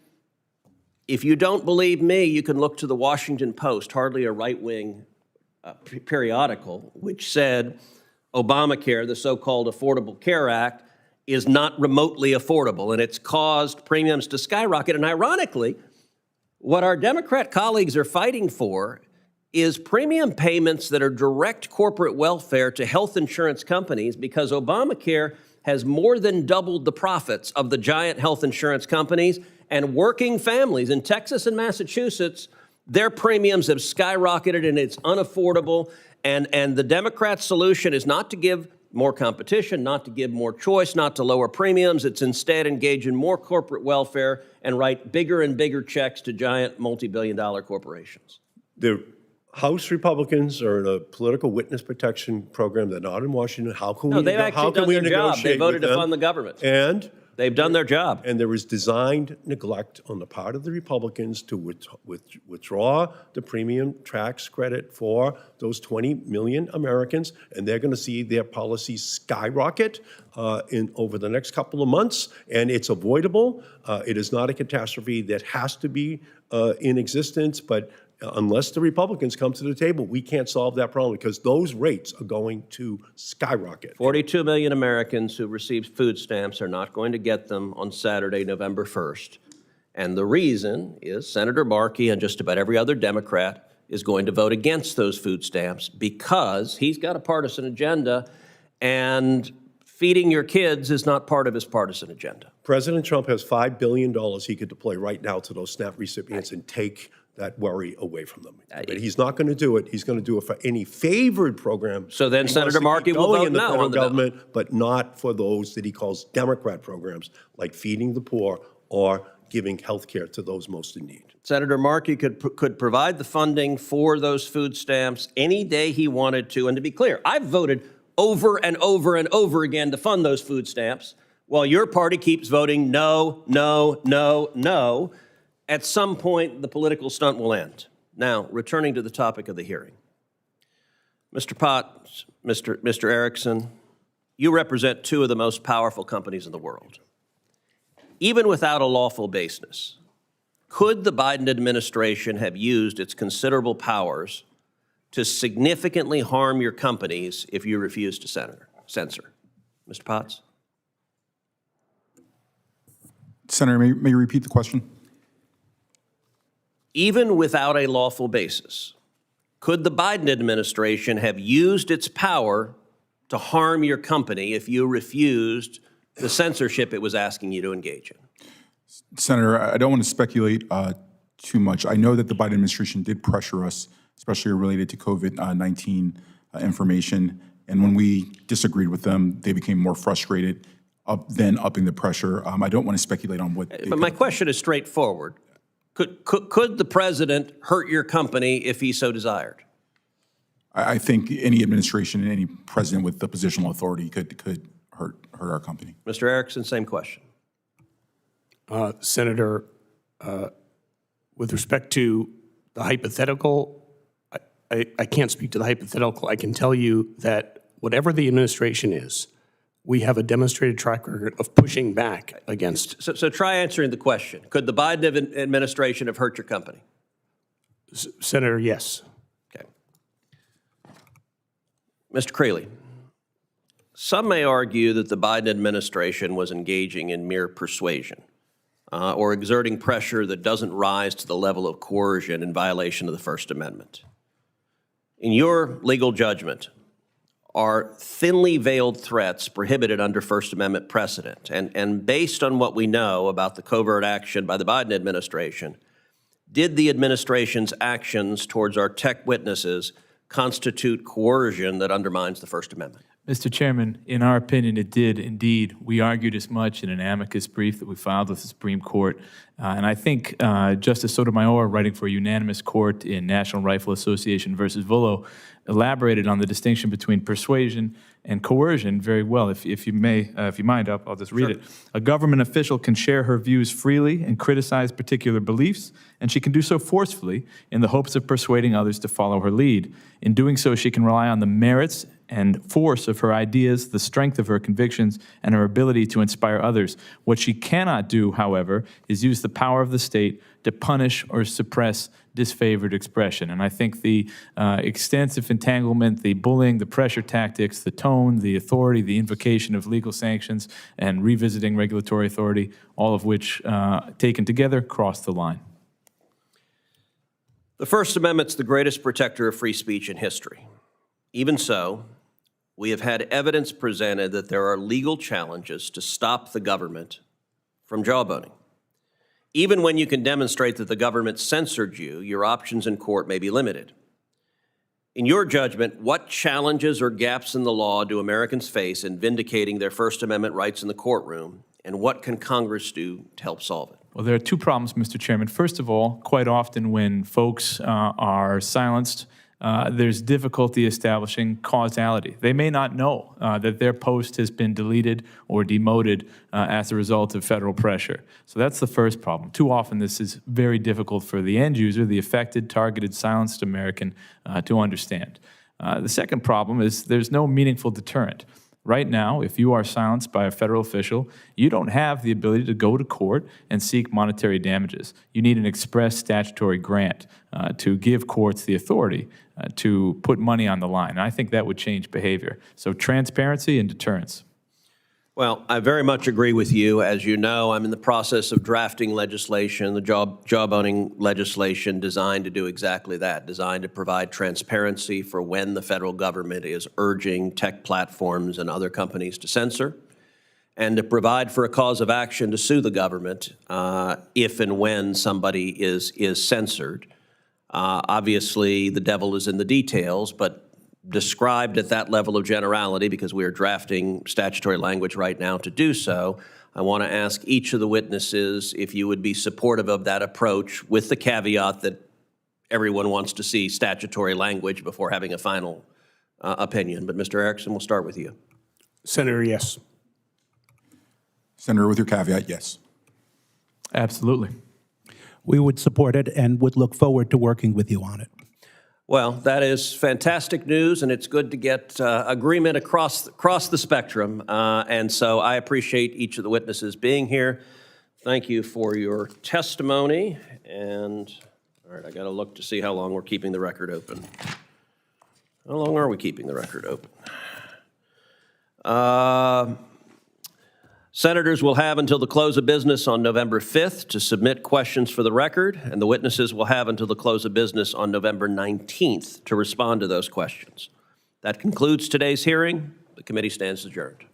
if you don't believe me, you can look to the Washington Post, hardly a right-wing periodical, which said Obamacare, the so-called Affordable Care Act, is not remotely affordable, and it's caused premiums to skyrocket. And ironically, what our Democrat colleagues are fighting for is premium payments that are direct corporate welfare to health insurance companies, because Obamacare has more than doubled the profits of the giant health insurance companies, and working families in Texas and Massachusetts, their premiums have skyrocketed and it's unaffordable. And the Democrat solution is not to give more competition, not to give more choice, not to lower premiums. It's instead engage in more corporate welfare and write bigger and bigger checks to giant multi-billion-dollar corporations. The House Republicans are in a political witness protection program. They're not in Washington. How can No, we? they've actually done their job. They voted to fund the government. And They've done their job. And there is designed neglect on the part of the Republicans to withdraw the premium tax credit for those 20 million Americans, and they're going to see their policies skyrocket over the next couple of months, and it's avoidable. It is not a catastrophe that has to be in existence, but unless the Republicans come to the table, we can't solve that problem because those rates are going to skyrocket. 42 million Americans who receive food stamps are not going to get them on Saturday, November 1st. And the reason is Senator Markey and just about every other Democrat is going to vote against those food stamps because he's got a partisan agenda, and feeding your kids is not part of his partisan agenda. President Trump has $5 billion he could deploy right now to those SNAP recipients and take that worry away from them. But he's not going to do it. He's going to do it for any favored program. So then Senator Markey will vote no on the government, but not for those that he calls Democrat programs, like feeding the poor or giving health care to those most in need. Senator Markey could provide the funding for those food stamps any day he wanted to. And to be clear, I've voted over and over and over again to fund those food stamps, while your party keeps voting no, no, no, no. At some point, the political stunt will end. Now, returning to the topic of the hearing. Mr. Potts, Mr. Erickson, you represent two of the most powerful companies in the world. Even without a lawful basis, could the Biden administration have used its considerable powers to significantly harm your companies if you refuse to censor? Mr. Potts? Senator, may you repeat the question? Even without a lawful basis, could the Biden administration have used its power to harm your company if you refused the censorship it was asking you to engage in? Senator, I don't want to speculate too much. I know that the Biden administration did pressure us, especially related to COVID-19 information. And when we disagreed with them, they became more frustrated, then upping the pressure. I don't want to speculate on what. But my question is straightforward. Could the president hurt your company if he so desired? I think any administration and any president with the positional authority could hurt our company. Mr. Erickson, same question. Senator, with respect to the hypothetical, I can't speak to the hypothetical. I can tell you that whatever the administration is, we have a demonstrated track record of pushing back against. So try answering the question. Could the Biden administration have hurt your company? Senator, yes. Okay. Mr. Creeley, some may argue that the Biden administration was engaging in mere persuasion or exerting pressure that doesn't rise to the level of coercion in violation of the First Amendment. In your legal judgment, are thinly veiled threats prohibited under First Amendment precedent? And based on what we know about the covert action by the Biden administration, did the administration's actions towards our tech witnesses constitute coercion that undermines the First Amendment? Mr. Chairman, in our opinion, it did indeed. We argued as much in an amicus brief that we filed with the Supreme Court. And I think Justice Sotomayor, writing for a unanimous court in National Rifle Association versus Vullo, elaborated on the distinction between persuasion and coercion very well. If you mind, I'll just read it. A government official can share her views freely and criticize particular beliefs, and she can do so forcefully in the hopes of persuading others to follow her lead. In doing so, she can rely on the merits and force of her ideas, the strength of her convictions, and her ability to inspire others. What she cannot do, however, is use the power of the state to punish or suppress disfavored expression. And I think the extensive entanglement, the bullying, the pressure tactics, the tone, the authority, the invocation of legal sanctions, and revisiting regulatory authority, all of which, taken together, cross the line. The First Amendment's the greatest protector of free speech in history. Even so, we have had evidence presented that there are legal challenges to stop the government from jawboning. Even when you can demonstrate that the government censored you, your options in court may be limited. In your judgment, what challenges or gaps in the law do Americans face in vindicating their First Amendment rights in the courtroom, and what can Congress do to help solve it? Well, there are two problems, Mr. Chairman. First of all, quite often when folks are silenced there's difficulty establishing causality. They may not know that their post has been deleted or demoted as a result of federal pressure. So that's the first problem. Too often this is very difficult for the end user, the affected, targeted, silenced American, to understand. The second problem is there's no meaningful deterrent. Right now, if you are silenced by a federal official, you don't have the ability to go to court and seek monetary damages. You need an express statutory grant to give courts the authority to put money on the line. And I think that would change behavior. So transparency and deterrence. Well, I very much agree with you. As you know, I'm in the process of drafting legislation, the jawboning legislation designed to do exactly that, designed to provide transparency for when the federal government is urging tech platforms and other companies to censor, and to provide for a cause of action to sue the government if and when somebody is censored. Obviously, the devil is in the details, but described at that level of generality, because we are drafting statutory language right now to do so, I want to ask each of the witnesses if you would be supportive of that approach, with the caveat that everyone wants to see statutory language before having a final opinion. But Mr. Erickson, we'll start with you. Senator, yes. Senator, with your caveat, yes. Absolutely. We would support it and would look forward to working with you on it. Well, that is fantastic news, and it's good to get agreement across the spectrum. And so I appreciate each of the witnesses being here. Thank you for your testimony. And all right, I got to look to see how long we're keeping the record open. How long are we keeping the record open? Senators will have until the close of business on November 5th to submit questions for the record, and the witnesses will have until the close of business on November 19th to respond to those questions. That concludes today's hearing. The committee stands adjourned.